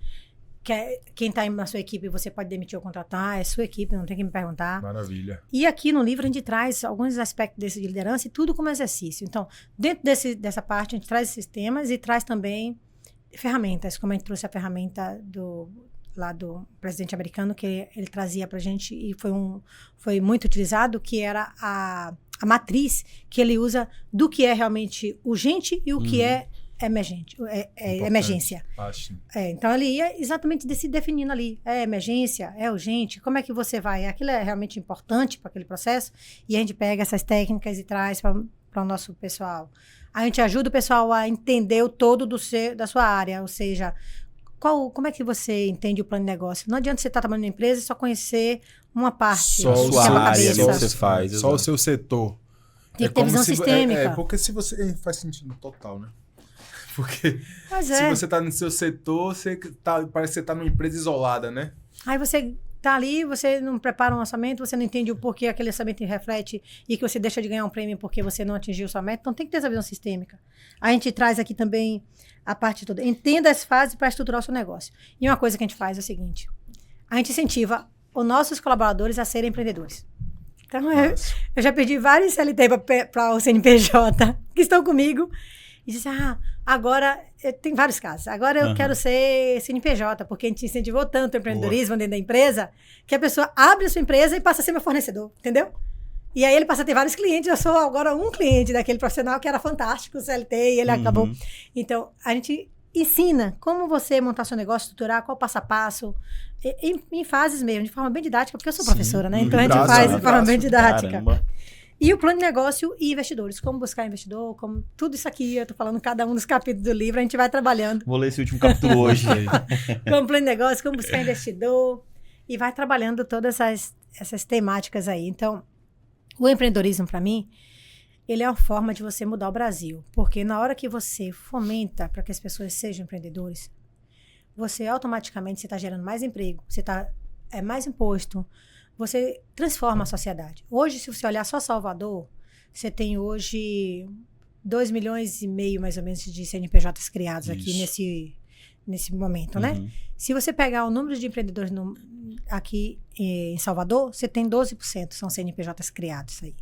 Quem está na sua equipe, você pode demitir ou contratar, é sua equipe, não tem que me perguntar. Maravilha. E aqui no livro a gente traz alguns aspectos desse de liderança e tudo como exercício. Então, dentro dessa parte, a gente traz esses temas e traz também ferramentas, como a gente trouxe a ferramenta lá do presidente americano, que ele trazia para a gente e foi muito utilizado, que era a matriz que ele usa do que é realmente urgente e o que é emergente, emergência. Acho. Então ele ia exatamente se definindo ali. É emergência, é urgente, como é que você vai? Aquilo é realmente importante para aquele processo e a gente pega essas técnicas e traz para o nosso pessoal. A gente ajuda o pessoal a entender o todo da sua área, ou seja, como é que você entende o plano de negócio? Não adianta você estar trabalhando na empresa e só conhecer uma parte. Só a sua área, ali, o que você faz. Só o seu setor. Tem que ter visão sistêmica. Porque se você... Faz sentido total, né? Porque Mas se você está no seu setor, parece que você está numa empresa isolada, né? Aí você tá ali, você não prepara um orçamento, você não entende o porquê aquele orçamento reflete e que você deixa de ganhar um prêmio porque você não atingiu sua meta. Então tem que ter essa visão sistêmica. A gente traz aqui também a parte toda. Entenda as fases para estruturar o seu negócio. E uma coisa que a gente faz é o seguinte. A gente incentiva os nossos colaboradores a serem empreendedores. Então, eu já pedi vários CLT para o CNPJ que estão comigo e disse, agora, tem vários casos, agora eu quero ser CNPJ, porque a gente incentivou tanto o empreendedorismo dentro da empresa, que a pessoa abre a sua empresa e passa a ser meu fornecedor, entendeu? E aí ele passa a ter vários clientes, eu sou agora um cliente daquele profissional que era fantástico, o CLT, e ele acabou. Então, a gente ensina como você montar seu negócio, estruturar, qual o passo a passo, em fases mesmo, de forma bem didática, porque eu sou professora, né? Então a gente faz de forma bem didática. Caramba. E o plano de negócio e investidores. Como buscar investidor, como tudo isso aqui, eu tô falando cada um dos capítulos do livro, a gente vai trabalhando. Vou ler esse último capítulo hoje. Como plano de negócio, como buscar investidor. E vai trabalhando todas essas temáticas aí. Então, o empreendedorismo, para mim, ele é uma forma de você mudar o Brasil. Porque na hora que você fomenta para que as pessoas sejam empreendedores, você automaticamente está gerando mais emprego, você mais imposto, você transforma a sociedade. Hoje, se você olhar só Salvador, você tem hoje 2,5 milhões, mais ou menos, de CNPJs criados aqui nesse momento, né? Se você pegar o número de empreendedores aqui em Salvador, você tem 12% são CNPJs criados aí.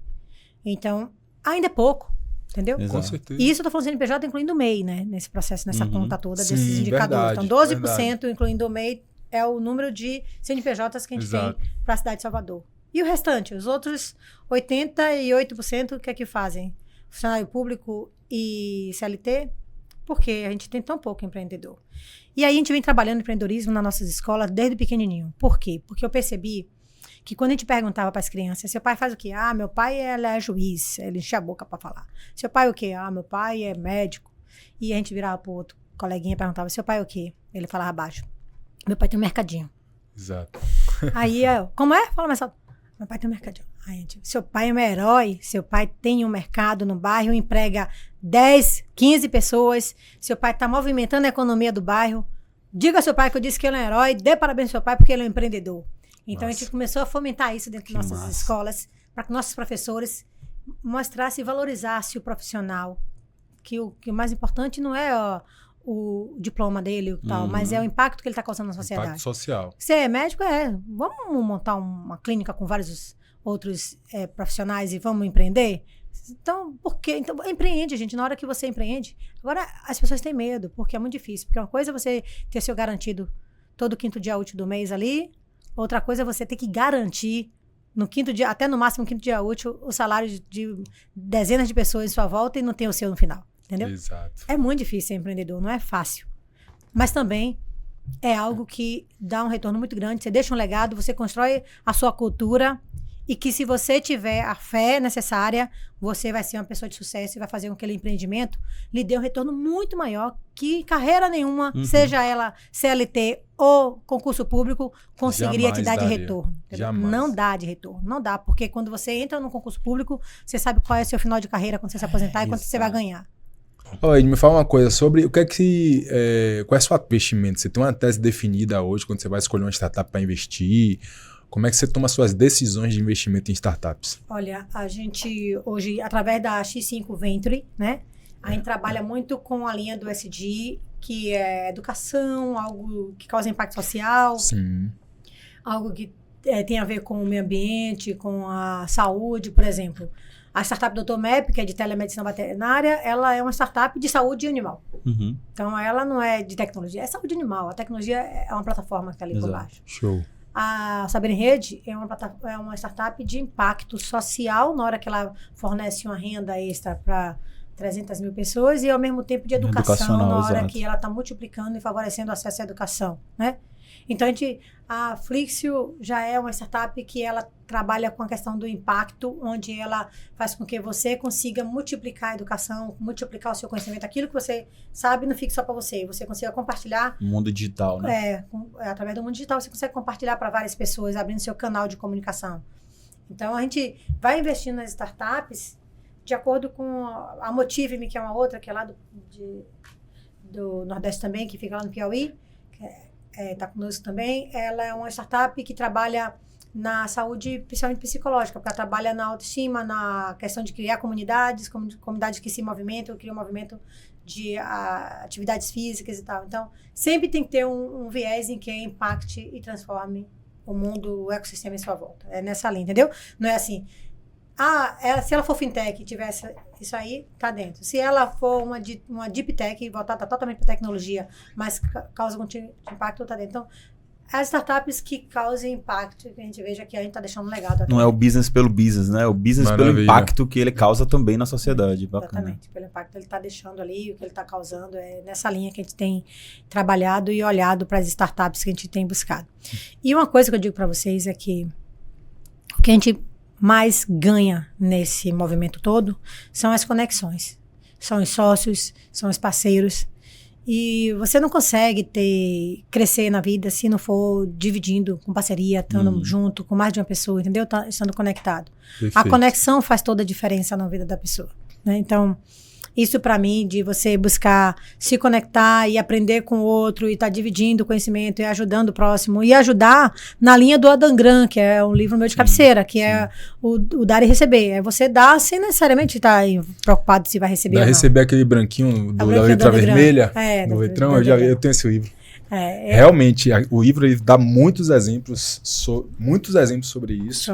Então, ainda é pouco, entendeu? Com certeza. E isso eu tô falando CNPJ incluindo o MEI, né? Nesse processo, nessa conta toda desses indicadores. Verdade, Então, 12% verdade. incluindo o MEI é o número de CNPJs que a gente tem para a cidade de Salvador. E o restante, os outros 88%, o que é que fazem? Funcionário público e CLT? Porque a gente tem tão pouco empreendedor. E aí a gente vem trabalhando empreendedorismo nas nossas escolas desde pequenininho. Por quê? Porque eu percebi que quando a gente perguntava para as crianças, seu pai faz o quê? Meu pai ele é juiz, ele enche a boca para falar. Seu pai o quê? Meu pai é médico. E a gente virava para o outro coleguinha e perguntava, seu pai o quê? Ele falava abaixo. Meu pai tem um mercadinho. Exato. Aí como é? Fala mais alto. Meu pai tem um mercadinho. Aí, gente, seu pai é um herói, seu pai tem um mercado no bairro, emprega 10, 15 pessoas, seu pai está movimentando a economia do bairro. Diga ao seu pai que eu disse que ele é um herói, dê parabéns ao seu pai porque ele é um empreendedor. Então, a gente começou a fomentar isso dentro das nossas escolas, para que nossos professores mostrassem e valorizassem o profissional. Que o mais importante não é o diploma dele e tal, mas é o impacto que ele está causando na sociedade. Impacto social. Você é médico? Vamos montar uma clínica com vários outros profissionais e vamos empreender? Então, por quê? Então, empreende, gente. Na hora que você empreende, agora as pessoas têm medo, porque é muito difícil. Porque uma coisa é você ter seu garantido todo quinto dia útil do mês ali, outra coisa é você ter que garantir no quinto dia, até no máximo quinto dia útil, o salário de dezenas de pessoas em sua volta e não ter o seu no final. Entendeu? Exato. É muito difícil ser empreendedor, não é fácil. Mas também é algo que dá um retorno muito grande. Você deixa um legado, você constrói a sua cultura e que se você tiver a fé necessária, você vai ser uma pessoa de sucesso e vai fazer com que aquele empreendimento lhe dê um retorno muito maior que carreira nenhuma, seja ela CLT ou concurso público, conseguiria te dar de retorno. Não dá de retorno, não dá, porque quando você entra no concurso público, você sabe qual é o seu final de carreira quando você se aposentar e quanto você vai ganhar. Oi, me fala uma coisa sobre o que é que qual é o seu investimento? Você tem uma tese definida hoje quando você vai escolher uma startup para investir? Como é que você toma suas decisões de investimento em startups? Olha, a gente hoje, através da X5 Venture, né? A gente trabalha muito com a linha do ESG, que é educação, algo que causa impacto social. Sim. Algo que tem a ver com o meio ambiente, com a saúde, por exemplo. A startup Dr. Map, que é de telemedicina veterinária, ela é uma startup de saúde animal. Então, ela não é de tecnologia, é saúde animal. A tecnologia é uma plataforma que está ali por baixo. Show. A Saber em Rede é uma startup de impacto social, na hora que ela fornece uma renda extra para 300 mil pessoas, e ao mesmo tempo de educação, na hora que ela está multiplicando e favorecendo o acesso à educação, né? Então, a Flixio já é uma startup que ela trabalha com a questão do impacto, onde ela faz com que você consiga multiplicar a educação, multiplicar o seu conhecimento, aquilo que você sabe não fique só para você consiga compartilhar. Mundo digital, né? Através do mundo digital, você consegue compartilhar para várias pessoas, abrindo seu canal de comunicação. Então, a gente vai investindo nas startups de acordo com a Motive-me, que é uma outra, que é lá do Nordeste também, que fica lá no Piauí, que está conosco também. Ela é uma startup que trabalha na saúde, principalmente psicológica, porque ela trabalha na autoestima, na questão de criar comunidades que se movimentam, criam um movimento de atividades físicas e tal. Então, sempre tem que ter um viés em que impacte e transforme o mundo, o ecossistema em sua volta. É nessa linha, entendeu? Não é assim... se ela for fintech e tivesse isso aí, tá dentro. Se ela for uma deep tech, voltada totalmente para tecnologia, mas causa algum impacto, tá dentro. Então, as startups que causam impacto, que a gente veja que a gente tá deixando um legado aqui. Não é o business pelo business, né? É o business pelo impacto que ele causa também na sociedade. Bacana. Exatamente, pelo impacto que ele tá deixando ali, o que ele tá causando. É nessa linha que a gente tem trabalhado e olhado para as startups que a gente tem buscado. E uma coisa que eu digo para vocês é que o que a gente mais ganha nesse movimento todo são as conexões, são os sócios, são os parceiros, e você não consegue crescer na vida se não for dividindo com parceria, estando junto com mais de uma pessoa, entendeu? Estando conectado. Perfeito. A conexão faz toda a diferença na vida da pessoa, né? Então, isso para mim, de você buscar se conectar e aprender com o outro e estar dividindo o conhecimento e ajudando o próximo e ajudar na linha do Adam Grant, que é um livro meu de cabeceira, que é o dar e receber. É você dar sem necessariamente estar preocupado se vai receber ou não. Receber aquele branquinho da letra vermelha, do letrão, eu tenho esse livro. Realmente, o livro ele dá muitos exemplos sobre isso.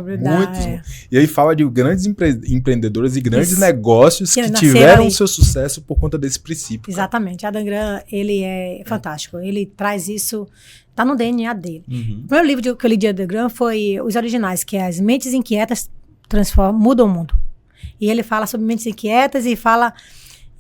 E aí fala de grandes empreendedores e grandes negócios que tiveram o seu sucesso por conta desse princípio. Exatamente. Adam Grant, ele é fantástico. Ele traz isso, tá no DNA dele. O primeiro livro que eu li de Adam Grant foi Os Originais, que é As Mentes Inquietas Mudam o Mundo. E ele fala sobre mentes inquietas e fala...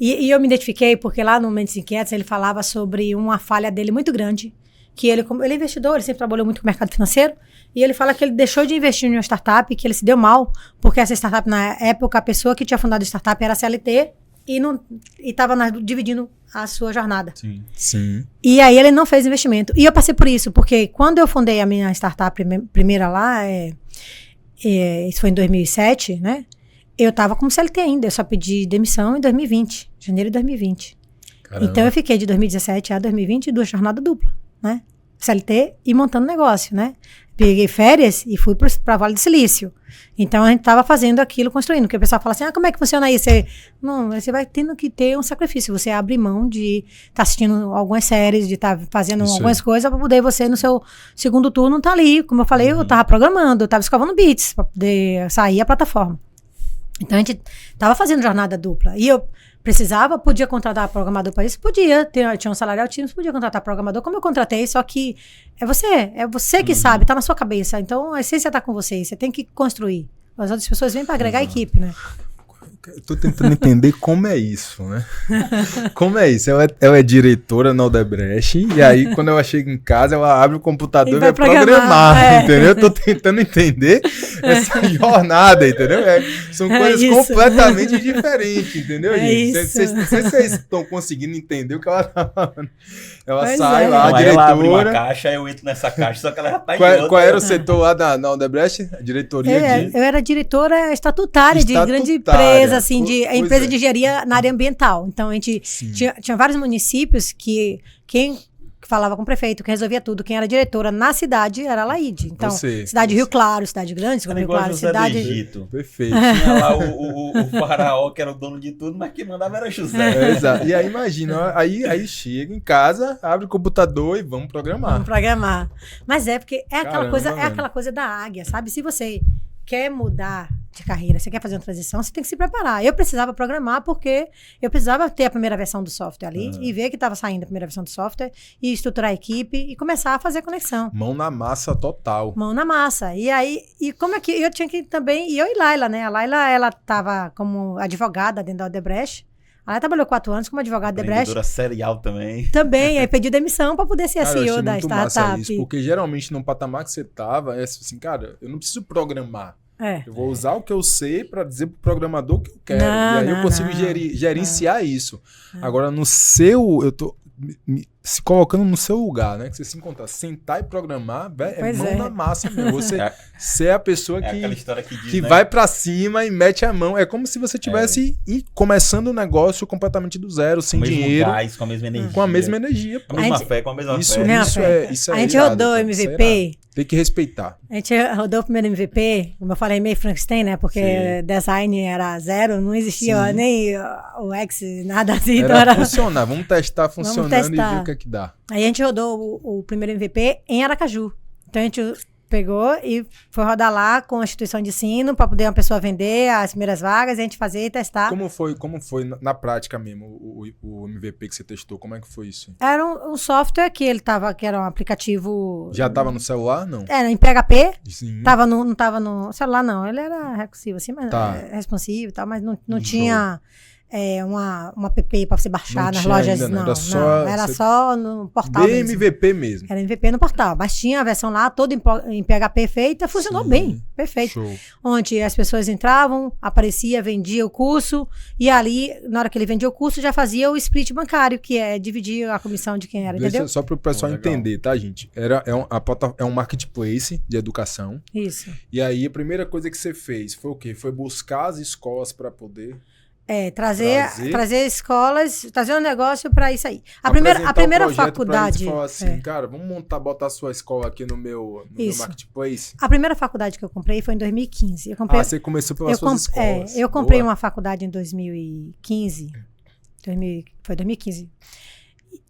E eu me identifiquei porque lá no Mentes Inquietas ele falava sobre uma falha dele muito grande, que ele é investidor, ele sempre trabalhou muito com o mercado financeiro, e ele fala que ele deixou de investir em uma startup, que ele se deu mal, porque essa startup, na época, a pessoa que tinha fundado a startup era CLT e estava dividindo a sua jornada. Sim. E aí ele não fez investimento. E eu passei por isso, porque quando eu fundei a minha startup primeira lá, isso foi em 2007, né? Eu estava como CLT ainda, eu só pedi demissão em 2020, janeiro de 2020. Caramba. Então eu fiquei de 2017 a 2020 duas jornadas duplas, né? CLT e montando negócio, né? Peguei férias e fui para Vale do Silício. Então a gente estava fazendo aquilo, construindo. Porque o pessoal fala assim, como é que funciona isso? Você vai tendo que ter um sacrifício. Você abre mão de estar assistindo algumas séries, de estar fazendo algumas coisas para poder você, no seu segundo turno, estar ali. Como eu falei, eu estava programando, eu estava escovando bits para poder sair a plataforma. Então, a gente estava fazendo jornada dupla. E eu podia contratar programador para isso? Podia. Tinha um salário altíssimo, podia contratar programador, como eu contratei, só que é você que sabe, está na sua cabeça. Então, a essência está com você, você tem que construir. As outras pessoas vêm para agregar a equipe, né? Eu tô tentando entender como é isso, né? Como é isso? Ela é diretora na Odebrecht, e aí quando ela chega em casa, ela abre o computador e vai programar, entendeu? Eu tô tentando entender essa jornada, entendeu? São coisas completamente diferentes, entendeu, gente? Não sei se vocês estão conseguindo entender o que ela tá falando. Ela sai lá, a diretora... Ela abre uma caixa, eu entro nessa caixa, só que ela já tá em outra. Qual era o setor lá na Odebrecht? A diretoria Eu era diretora estatutária de grande empresa, assim, empresa de engenharia na área ambiental. Então, a gente tinha vários municípios que quem falava com o prefeito, quem resolvia tudo, quem era diretora na cidade era a Laíde. Então, cidade de Rio Claro, cidade grande, Rio Claro, cidade... Egito. Perfeito. Tinha lá o faraó, que era o dono de tudo, mas quem mandava era José. Exato. E aí, imagina, aí chega em casa, abre o computador e vamos programar. Vamos programar. Mas porque aquela coisa da águia, sabe? Se você quer mudar de carreira, você quer fazer uma transição, você tem que se preparar. Eu precisava programar porque eu precisava ter a primeira versão do software ali e ver que estava saindo a primeira versão do software e estruturar a equipe e começar a fazer conexão. Mão na massa total. Mão na massa. E aí, como é que eu tinha que também... E eu e Laila, né? A Laila, ela estava como advogada dentro da Odebrecht. Ela trabalhou 4 anos como advogada da Odebrecht. Empreendedora serial também. Também, aí pediu demissão para poder ser a CEO da startup. Isso, porque geralmente no patamar que você estava, é assim, cara, eu não preciso programar. Eu vou usar o que eu sei para dizer pro programador o que eu quero. E aí eu consigo gerenciar isso. Agora, no seu... Eu tô se colocando no seu lugar, né? Que você se encontrar, sentar e programar, é mão na massa mesmo. Você é a pessoa que vai para cima e mete a mão. É como se você tivesse começando um negócio completamente do zero, sem dinheiro. Gás, com a mesma energia. Com a mesma energia. Com a mesma fé, com a mesma fé. Isso é a gente rodou o MVP. Tem que respeitar. A gente rodou o primeiro MVP, como eu falei, meio Frankenstein, né? Porque design era zero, não existia nem o X, nada assim. Era funcionar, vamos testar funcionando e ver o que é que dá. Aí a gente rodou o primeiro MVP em Aracaju. Então a gente pegou e foi rodar lá com a instituição de ensino para poder uma pessoa vender as primeiras vagas e a gente fazer e testar. Como foi na prática mesmo o MVP que você testou? Como é que foi isso? Era um software que era um aplicativo... Já estava no celular, não? Era em PHP. Sim. Não estava no celular, não. Ele era recursivo, assim, mas responsivo e tal, mas não tinha... uma app para você baixar nas lojas, ainda, não. Era só no portal. Bem MVP mesmo. Era MVP no portal, mas tinha a versão lá toda em PHP feita, funcionou bem, perfeito. Show. Onde as pessoas entravam, aparecia, vendia o curso, e ali, na hora que ele vendia o curso, já fazia o split bancário, que é dividir a comissão de quem era, entendeu? Só para o pessoal entender, tá, gente? É um marketplace de educação. Isso. E aí, a primeira coisa que você fez foi o quê? Foi buscar as escolas para poder... trazer escolas, trazer um negócio para isso aí. A primeira faculdade... Falar assim, cara, vamos botar a sua escola aqui no meu marketplace? A primeira faculdade que eu comprei foi em 2015. Você começou pelas suas escolas. Eu comprei uma faculdade em 2015. Foi 2015.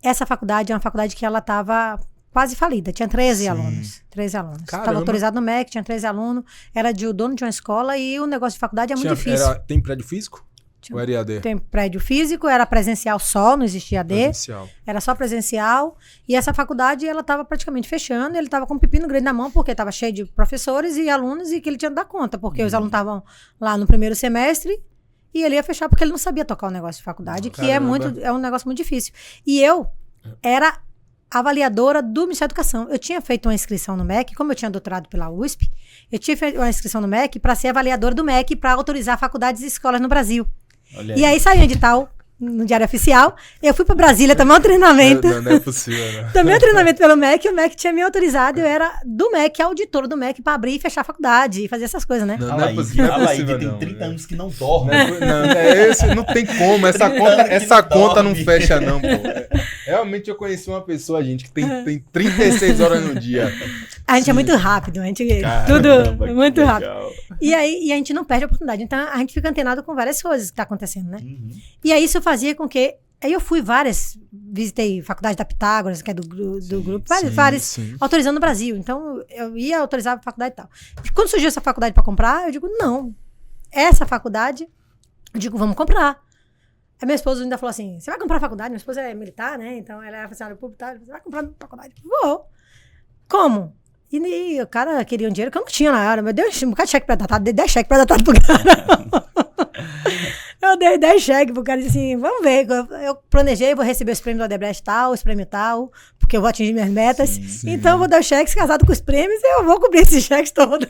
Essa faculdade é uma faculdade que ela estava quase falida. Tinha 13 alunos. 13 alunos. Estava autorizado no MEC, tinha 13 alunos. Era o dono de uma escola e o negócio de faculdade é muito difícil. Tem prédio físico? O EAD? Tem prédio físico, era presencial só, não existia AD. Presencial. Era só presencial. E essa faculdade, ela estava praticamente fechando. Ele estava com um pepino grande na mão, porque estava cheio de professores e alunos e que ele tinha que dar conta. Porque os alunos estavam lá no primeiro semestre e ele ia fechar porque ele não sabia tocar o negócio de faculdade, que é um negócio muito difícil. E eu era avaliadora do Ministério da Educação. Eu tinha feito uma inscrição no MEC, como eu tinha doutorado pela USP, eu tinha feito uma inscrição no MEC para ser avaliadora do MEC para autorizar faculdades e escolas no Brasil. E aí saiu um edital no Diário Oficial. Eu fui para Brasília tomar um treinamento. Não é possível, né? Tomei um treinamento pelo MEC, o MEC tinha me autorizado. Eu era do MEC, auditor do MEC, para abrir e fechar a faculdade e fazer essas coisas, né? Não é possível. A Laíde tem 30 anos que não dorme. Não tem como. Essa conta não fecha, não, pô. Realmente eu conheci uma pessoa, gente, que tem 36 horas no dia. A gente é muito rápido, tudo muito rápido. E aí a gente não perde a oportunidade. Então a gente fica antenado com várias coisas que tá acontecendo, né? E aí isso fazia com que... Aí eu fui visitei faculdade da Pitágoras, que é do grupo, várias autorizando no Brasil. Então eu ia autorizar a faculdade e tal. E quando surgiu essa faculdade para comprar, eu digo, não. Essa faculdade, eu digo, vamos comprar. Aí minha esposa ainda falou assim, você vai comprar a faculdade? Minha esposa é militar, né? Então ela era funcionária pública, você vai comprar a faculdade? Vou. Como? E o cara queria um dinheiro que eu não tinha na hora. Meu Deus, um bocado de cheque pré-datado, dei 10 cheques pré-datados pro cara. dei 10 cheques pro cara e disse assim, vamos ver, eu planejei, vou receber os prêmios do Odebrecht tal, os prêmios tal, porque eu vou atingir minhas metas. Sim. Então eu vou dar os cheques casado com os prêmios e eu vou cobrir esses cheques todos.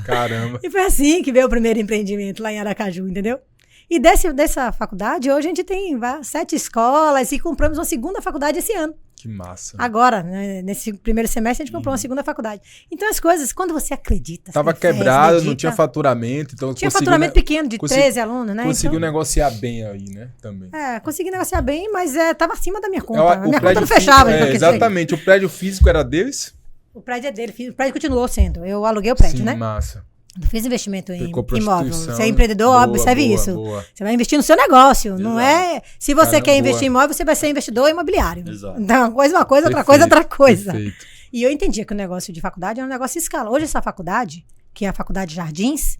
Caramba. E foi assim que veio o primeiro empreendimento lá em Aracaju, entendeu? E dessa faculdade, hoje a gente tem 7 escolas e compramos uma segunda faculdade esse ano. Que massa. Agora, né, nesse primeiro semestre, a gente comprou uma segunda faculdade. Então, as coisas, quando você acredita... Tava você fé, quebrado, acredita, não tinha faturamento. Então tinha faturamento pequeno, de 13 alunos, né? Conseguiu negociar bem aí, né? Também. Consegui negociar bem, mas tava acima da minha conta. O A minha conta prédio não fechava. físico, exatamente. O prédio físico era deles? O prédio é dele. O prédio continuou sendo. Eu aluguei o prédio, Sim, né? massa. Não fiz investimento em Ficou imóvel. prostituição. Você é empreendedor, observe isso. Boa. Você vai investir no seu negócio. Exato. Não é... Se você Caramba, quer investir em boa. imóvel, você vai ser investidor imobiliário. Exato. Então, uma coisa, outra Perfeito, coisa, outra coisa. Perfeito. E eu entendia que o negócio de faculdade é um negócio em escala. Hoje essa faculdade, que é a Faculdade Jardins,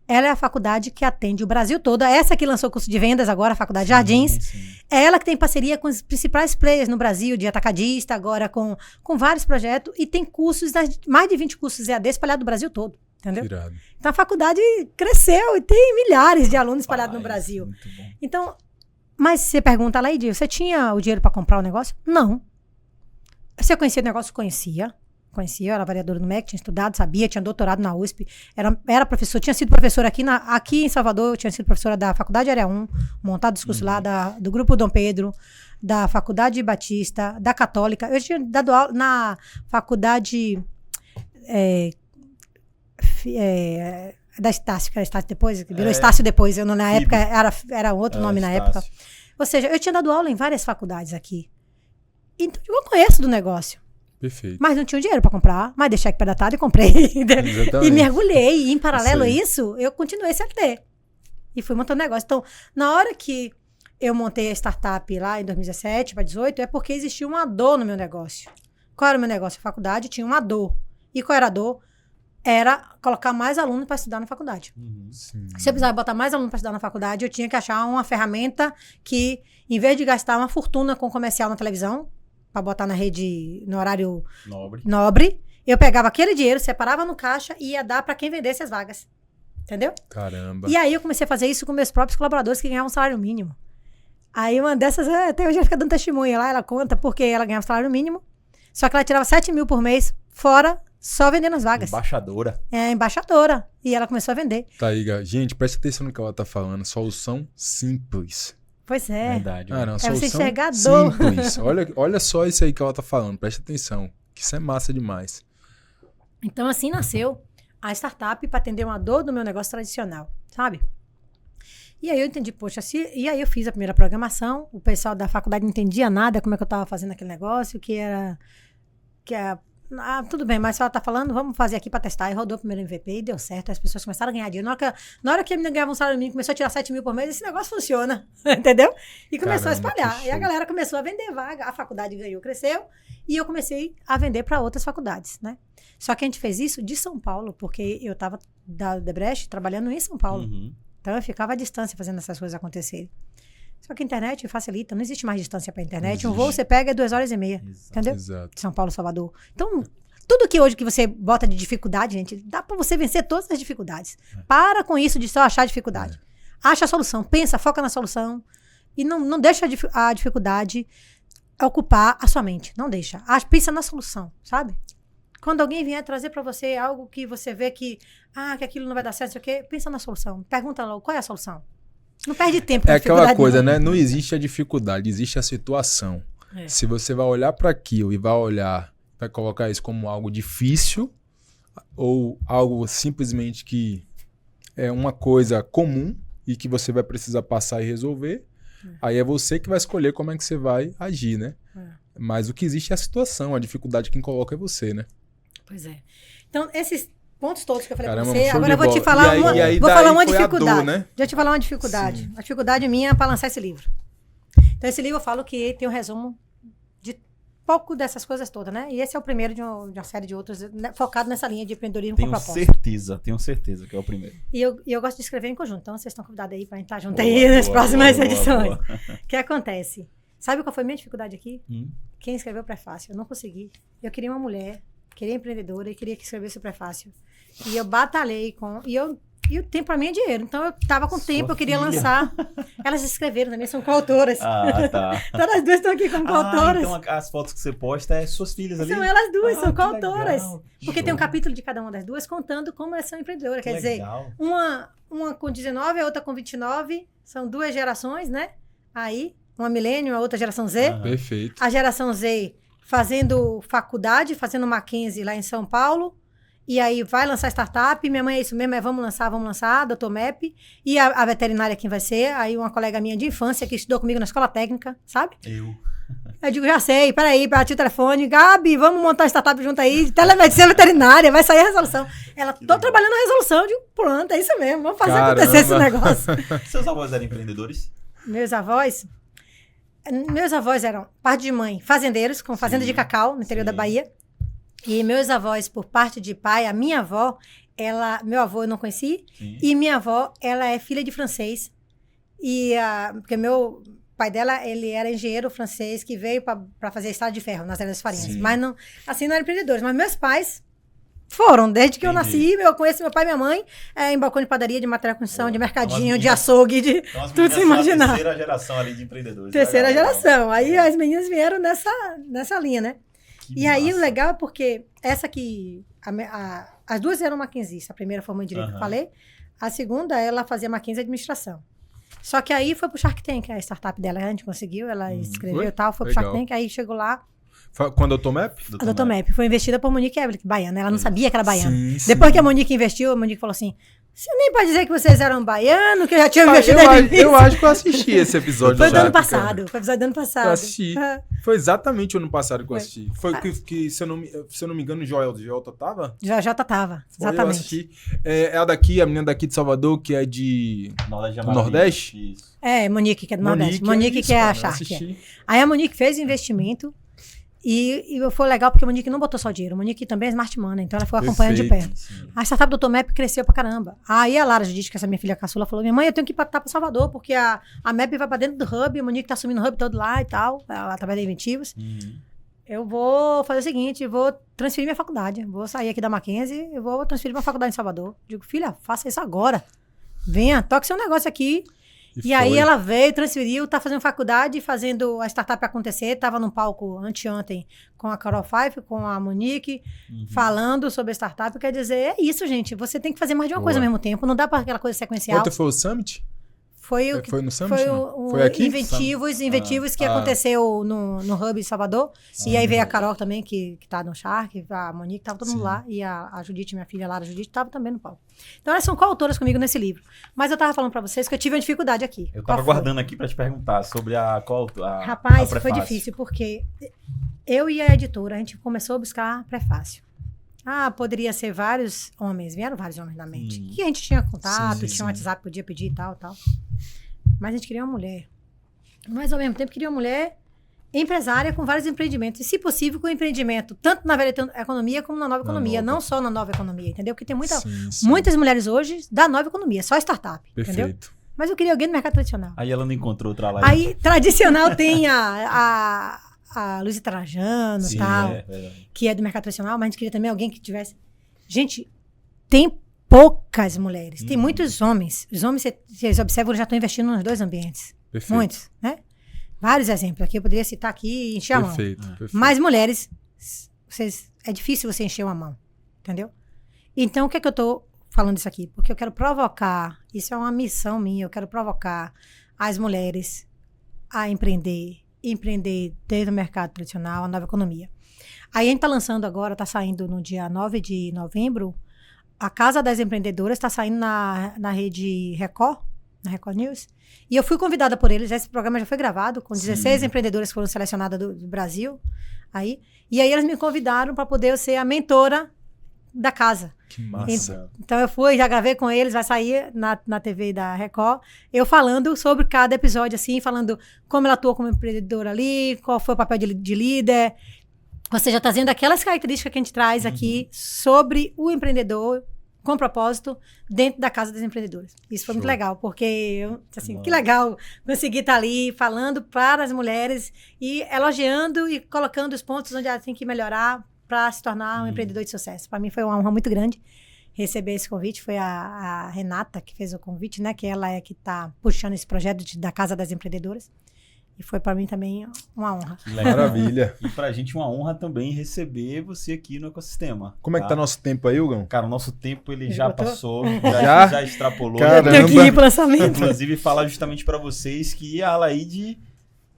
ela é a faculdade que atende o Brasil todo. Essa que lançou o curso de vendas agora, a Faculdade Jardins. Sim. É ela que tem parceria com os principais players no Brasil, de atacadista, agora com vários projetos. E tem cursos, mais de 20 cursos EAD espalhados no Brasil todo. Entendeu? Irado. Então a faculdade cresceu e tem milhares de alunos espalhados no Brasil. Muito bom. Então, mas você pergunta, Laide, você tinha o dinheiro para comprar o negócio? Não. Você conhecia o negócio? Conhecia, eu era vereadora no MEC, tinha estudado, sabia, tinha doutorado na USP, era professor, tinha sido professora aqui em Salvador, eu tinha sido professora da Faculdade Área 1, montado discurso lá do Grupo Dom Pedro, da Faculdade Batista, da Católica. Eu tinha dado aula na faculdade da Estácio, que era Estácio depois, que virou Estácio depois, eu, na época era outro nome na época. Ou seja, eu tinha dado aula em várias faculdades aqui. Então, eu conheço do negócio. Perfeito. Mas não tinha o dinheiro para comprar, mas deixei cheque pedatado e comprei. E mergulhei. E em paralelo a isso, eu continuei CLT. E fui montando negócio. Então, na hora que eu montei a startup lá em 2017 para 2018, é porque existia uma dor no meu negócio. Qual era o meu negócio? A faculdade tinha uma dor. E qual era a dor? Era colocar mais alunos para estudar na faculdade. Se eu precisava botar mais alunos para estudar na faculdade, eu tinha que achar uma ferramenta que, em vez de gastar uma fortuna com comercial na televisão, para botar na rede, no horário nobre, eu pegava aquele dinheiro, separava no caixa e ia dar para quem vendesse as vagas. Entendeu? Caramba. E aí eu comecei a fazer isso com meus próprios colaboradores que ganhavam salário mínimo. Aí uma dessas, até hoje ela fica dando testemunha lá, ela conta porque ela ganhava salário mínimo, só que ela tirava 7 mil por mês, fora só vendendo as vagas. Embaixadora. Embaixadora. E ela começou a vender. Tá aí, gente, presta atenção no que ela tá falando. Solução simples. Pois é. Verdade. Não, você solução enxergar a dor. simples. Olha só isso aí que ela tá falando. Presta atenção. Que isso é massa demais. Então, assim nasceu a startup para atender uma dor do meu negócio tradicional, sabe? E aí eu entendi, poxa, e aí eu fiz a primeira programação, o pessoal da faculdade não entendia nada como é que eu estava fazendo aquele negócio, tudo bem, mas se ela tá falando, vamos fazer aqui para testar. E rodou o primeiro MVP e deu certo, as pessoas começaram a ganhar dinheiro. Na hora que a menina ganhava um salário mínimo, começou a tirar 7 mil por mês, esse negócio funciona, entendeu? E começou a espalhar. E a galera começou a vender vaga, a faculdade ganhou, cresceu, e eu comecei a vender para outras faculdades, né? Só que a gente fez isso de São Paulo, porque eu estava da Odebrecht trabalhando em São Paulo. Então eu ficava à distância fazendo essas coisas acontecerem. Só que a internet facilita, não existe mais distância para a internet. Um voo você pega é 2h30, entendeu? Exato. São Paulo, Salvador. Então, tudo que hoje que você bota de dificuldade, gente, dá para você vencer todas as dificuldades. Para com isso de só achar dificuldade. Acha a solução, pensa, foca na solução e não deixa a dificuldade ocupar a sua mente. Não deixa. Pensa na solução, sabe? Quando alguém vier trazer para você algo que você vê que aquilo não vai dar certo, não sei o quê, pensa na solução. Pergunta logo, qual é a solução? Não perde tempo com aquela coisa, né? Não existe a dificuldade, existe a situação. Se você vai olhar para aquilo e vai colocar isso como algo difícil ou algo simplesmente que é uma coisa comum e que você vai precisar passar e resolver, aí é você que vai escolher como é que você vai agir, né? Mas o que existe é a situação, a dificuldade quem coloca é você, né? Pois é. Então, esses pontos todos que eu falei pra Caramba, você, show agora eu de vou te bola. falar vou falar uma foi a dificuldade. dor, né? Já te falar uma dificuldade. Sim. A dificuldade minha é para lançar esse livro. Então, esse livro eu falo que tem um resumo de pouco dessas coisas todas, né? E esse é o primeiro de uma série de outros, né, focado nessa linha de empreendedorismo com propósito. Tenho certeza que é o primeiro. E eu gosto de escrever em conjunto, então vocês estão convidados aí para entrar junto aí nas próximas edições. O que acontece? Sabe qual foi a minha dificuldade aqui? Quem escreveu o prefácio? Eu não consegui. Eu queria uma mulher, queria empreendedora e queria que escrevesse o prefácio. E eu batalhei e eu E o tempo para mim é dinheiro. Então eu tava com tempo, eu queria filha. lançar. Elas escreveram também, são coautoras. Ah, tá. Todas as duas estão aqui como coautoras. Então as fotos que você posta é suas filhas ali? São elas duas, são que coautoras. legal. Porque Show. tem um capítulo de cada uma das duas contando como elas são empreendedoras. Que Quer dizer, legal. uma com 19, a outra com 29. São duas gerações, né? Aí, uma milênio, a outra geração Z. Aham. Perfeito. A geração Z fazendo faculdade, fazendo Mackenzie lá em São Paulo. E aí vai lançar startup. Minha mãe é isso mesmo, é vamos lançar, Dr. Map. E a veterinária quem vai ser? Aí uma colega minha de infância que estudou comigo na escola técnica, sabe? Eu digo, já sei, peraí, bati o telefone. Gabi, vamos montar uma startup junto aí, de telemedicina veterinária, vai sair a resolução. Ela, tô trabalhando na resolução. Eu digo, pronto, é isso mesmo, vamos fazer acontecer esse negócio. Seus avós eram empreendedores? Meus avós eram, parte de mãe, fazendeiros, com fazenda de cacau, no interior da Bahia. E meus avós, por parte de pai, a minha avó, meu avô eu não conheci, e minha avó, ela é filha de francês. Porque meu pai dela, ele era engenheiro francês que veio para fazer estrada de ferro nas Ilhas Farinhas. Sim. Mas não, assim, não eram empreendedores. Mas meus pais foram, desde que eu nasci, eu conheço meu pai e minha mãe em balcão de padaria, de material de construção, de mercadinho, de açougue, de Então, tudo se imaginar. Terceira geração ali de empreendedores. Terceira Legal. geração. Aí as meninas vieram nessa linha, né? Que E aí massa. o legal é porque essa que... as duas eram maquinzistas. A primeira formou em Direito, que eu falei. A segunda, ela fazia Mackenzie Administração. Só que aí foi pro Shark Tank, a startup dela. A gente conseguiu, ela escreveu e tal, foi pro Shark Legal. Tank. Aí chegou lá, Quando eu tô Map? a Dr. Map foi investida por Monique Eblick, baiana. Ela não sabia que era baiana. Sim, sim. Depois que a Monique investiu, a Monique falou assim, você nem pode dizer que vocês eram baianos, que eu já tinha Ah, investido eu, desde o acho, eu início. acho que eu assisti esse episódio. Foi do já, ano cara. passado, foi episódio do ano passado. Eu assisti. Ah, Foi exatamente o ano passado que eu Foi. assisti. Foi que se eu não me engano, o Joelta tava? já tava, Foi, eu exatamente. assisti. É a daqui, a menina daqui de Salvador, que é de... Do Nordeste? Isso. Monique, que é do Nordeste. Monique, isso, que é a cara, eu Shark. assisti. Aí a Monique fez o investimento e foi legal porque a Monique não botou só dinheiro. A Monique também é smart money, então ela foi acompanhando de Perfeito. perto. Sim. A startup do Dr. Map cresceu pra caramba. Aí a Lara Judite, que é essa minha filha caçula, falou, minha mãe, eu tenho que ir pra Salvador, porque a Map vai pra dentro do hub, a Monique tá assumindo o hub todo lá e tal, através da Inventivos. Eu vou fazer o seguinte, eu vou transferir minha faculdade. Vou sair aqui da Mackenzie, eu vou transferir minha faculdade em Salvador. Digo, filha, faça isso agora. Venha, toque seu negócio aqui. E aí foi. ela veio, transferiu, tá fazendo faculdade, fazendo a startup acontecer. Tava num palco anteontem com a Carol Pfeiffer, com a Monique, falando sobre a startup. Quer dizer, é isso, gente. Você tem que fazer mais de uma coisa ao mesmo tempo. Não dá para aquela coisa sequencial. Ontem foi o Summit? Foi no Summit? foi não? o Foi aqui? Inventivos que aconteceu no Hub de Salvador. E aí veio a Carol também, que tá no Shark, a Monique, tava todo mundo lá. E a Judite, minha filha, Lara Judite, tava também no palco. Então elas são coautoras comigo nesse livro. Mas eu tava falando pra vocês que eu tive uma dificuldade aqui. Eu Qual tava foi? guardando aqui pra te perguntar sobre a Rapaz, a foi prefácio. difícil, porque eu e a editora, a gente começou a buscar prefácio. Poderia ser vários homens, vieram vários homens na mente. Que a gente tinha contato, Sim, tinha sim. um WhatsApp, podia pedir e tal. Mas a gente queria uma mulher. Mas ao mesmo tempo queria uma mulher empresária com vários empreendimentos. E se possível com empreendimento, tanto na velha economia como na nova economia. nova. Não só na nova economia, entendeu? Porque tem Sim. muitas mulheres hoje da nova economia, só startup, entendeu? Perfeito. Mas eu queria alguém do mercado tradicional. Aí ela não encontrou outra live. Aí, tradicional tem a Luísa Trajano e Sim, tal, verdade. que é do mercado tradicional, mas a gente queria também alguém que tivesse... Gente, tem poucas mulheres, tem muitos homens. Os homens, vocês observam, já estão investindo nos dois ambientes. Perfeito. Muitos, né? Vários exemplos aqui, eu poderia citar aqui e encher a mão. Perfeito. Mas mulheres, é difícil você encher uma mão, entendeu? Então, o que é que eu tô falando isso aqui? Porque eu quero provocar, isso é uma missão minha, eu quero provocar as mulheres a empreender desde o mercado tradicional, a nova economia. Aí a gente tá lançando agora, tá saindo no dia 9 de novembro, a Casa das Empreendedoras está saindo na rede Record, na Record News, e eu fui convidada por eles, esse programa já foi gravado, com 16 empreendedoras que foram selecionadas do Brasil, e aí eles me convidaram para poder ser a mentora da casa. Que massa. Então eu fui, já gravei com eles, vai sair na TV da Record, eu falando sobre cada episódio, assim, falando como ela atuou como empreendedora ali, qual foi o papel de líder, ou seja, trazendo aquelas características que a gente traz aqui sobre o empreendedor com propósito dentro da Casa das Empreendedoras. Isso foi muito legal, porque que legal conseguir estar ali falando para as mulheres e elogiando e colocando os pontos onde elas têm que melhorar para se tornar um empreendedor de sucesso. Para mim foi uma honra muito grande. receber esse convite. Foi a Renata que fez o convite, né? Que ela é que está puxando esse projeto da Casa das Empreendedoras. E foi para mim também uma honra. Maravilha. E pra gente uma honra também receber você aqui no ecossistema. Como é que tá nosso tempo aí, Hugão? Cara, o nosso tempo ele já Esgotou? passou, Já? já extrapolou. Caramba. Tenho que ir pro lançamento. Inclusive, falar justamente pra vocês que a Alaide,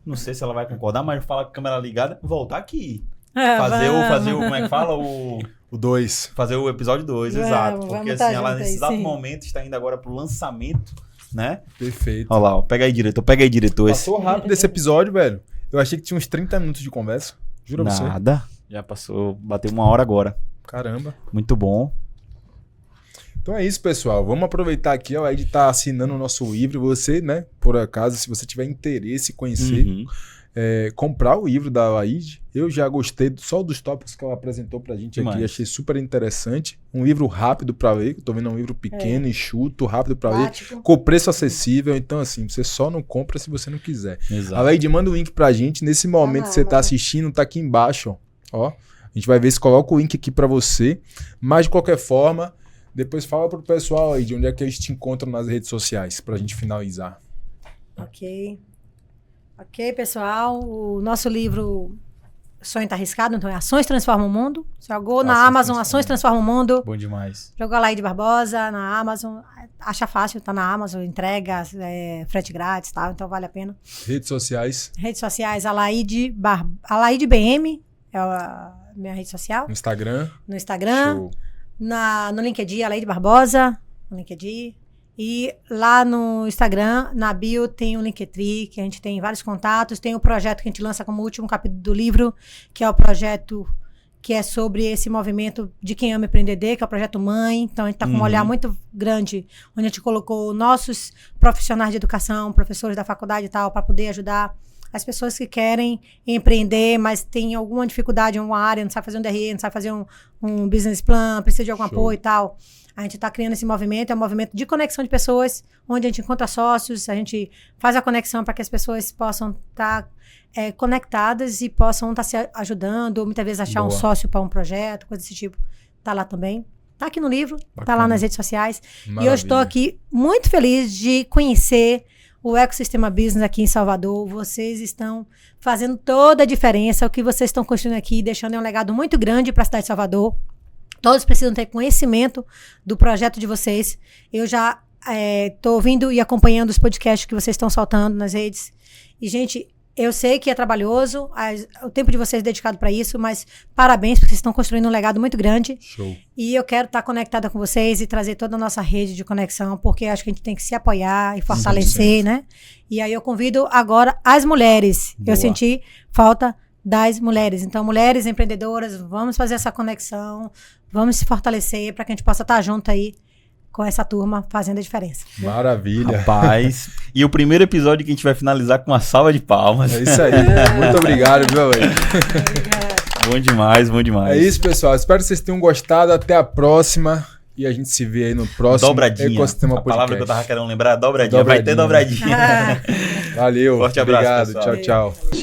não sei se ela vai concordar, mas fala com a câmera ligada, voltar aqui. Fazer o, como é que fala? O 2. Fazer o episódio 2, Vamos, exato. vamos Porque tá assim, ela junto nesse aí, exato sim. momento está indo agora pro lançamento, né? Perfeito. Olha lá, ó, pega aí, diretor. Passou rápido esse episódio, velho. Eu achei que tinha uns 30 minutos de conversa. Juro a você. Nada. Já passou, bateu 1 hora agora. Caramba. Muito bom. Então é isso, pessoal. Vamos aproveitar aqui. A Alaide tá assinando o nosso livro. Você, né, por acaso, se você tiver interesse em conhecer, Uhum. comprar o livro da Alaide. Eu já gostei só dos tópicos que ela apresentou pra gente aqui. Demais. Achei super interessante. Um livro rápido pra ler. Eu tô vendo um livro pequeno, enxuto, rápido pra ler. Prático. Com preço acessível. Então, assim, você só não compra se você não quiser. Exato. Alaide, manda o link pra gente. Nesse momento que você tá assistindo, tá aqui embaixo, ó. A gente vai ver se coloca o link aqui pra você. Mas, de qualquer forma, depois fala pro pessoal aí de onde é que eles te encontram nas redes sociais, pra gente finalizar. Ok. Ok, pessoal. O nosso livro Sonho Tá Arriscado, então é Ações Transformam o Mundo. Jogou na Ações Amazon, Ações Transformam o Mundo. Bom demais. Jogou a Alaide Barbosa na Amazon. Acha fácil, tá na Amazon, entrega, frete grátis, tá? Então vale a pena. Redes sociais, Redes sociais, Alaide BM, é a minha rede social. no Instagram. No Instagram, Show. no LinkedIn, Alaide Barbosa, no LinkedIn. E lá no Instagram, na bio, tem o Linktree, que a gente tem vários contatos. Tem o projeto que a gente lança como último capítulo do livro, que é o projeto que é sobre esse movimento de quem ama empreender, que é o projeto Mãe. Então, a gente está com um olhar muito grande, onde a gente colocou nossos profissionais de educação, professores da faculdade e tal, para poder ajudar as pessoas que querem empreender, mas tem alguma dificuldade em uma área, não sabe fazer um DRE, não sabe fazer um business plan, precisa de algum apoio e tal. A gente está criando esse movimento, é um movimento de conexão de pessoas, onde a gente encontra sócios, a gente faz a conexão para que as pessoas possam estar conectadas e possam estar se ajudando, ou muitas vezes achar um Boa. sócio para um projeto, coisa desse tipo. Tá lá também. Tá aqui no livro, tá Bacana. lá nas redes sociais. E eu Maravilha. estou aqui muito feliz de conhecer o Ecossistema Business aqui em Salvador. Vocês estão fazendo toda a diferença. O que vocês estão construindo aqui, deixando um legado muito grande para a cidade de Salvador. Todos precisam ter conhecimento do projeto de vocês. Eu já estou ouvindo e acompanhando os podcasts que vocês estão soltando nas redes. E, gente, eu sei que é trabalhoso, o tempo de vocês é dedicado para isso, mas parabéns, porque vocês estão construindo um legado muito grande. Show. E eu quero estar conectada com vocês e trazer toda a nossa rede de conexão, porque acho que a gente tem que se apoiar e fortalecer, né? E aí eu convido agora as mulheres. Boa. Eu senti falta das mulheres. Então, mulheres empreendedoras, vamos fazer essa conexão, vamos se fortalecer para que a gente possa estar junto aí com essa turma fazendo a diferença. Maravilha. Rapaz. E o primeiro episódio que a gente vai finalizar com uma salva de palmas. É isso aí. Muito obrigado, viu, Alaide? Bom demais, bom demais. É isso, pessoal. Espero que vocês tenham gostado. Até a próxima. E a gente se vê aí no próximo Dobradinha. Ecossistema A palavra que eu tava Podcast. querendo lembrar é dobradinha. Vai ter dobradinha. Valeu. Forte abraço, Obrigado. pessoal. Tchau, tchau.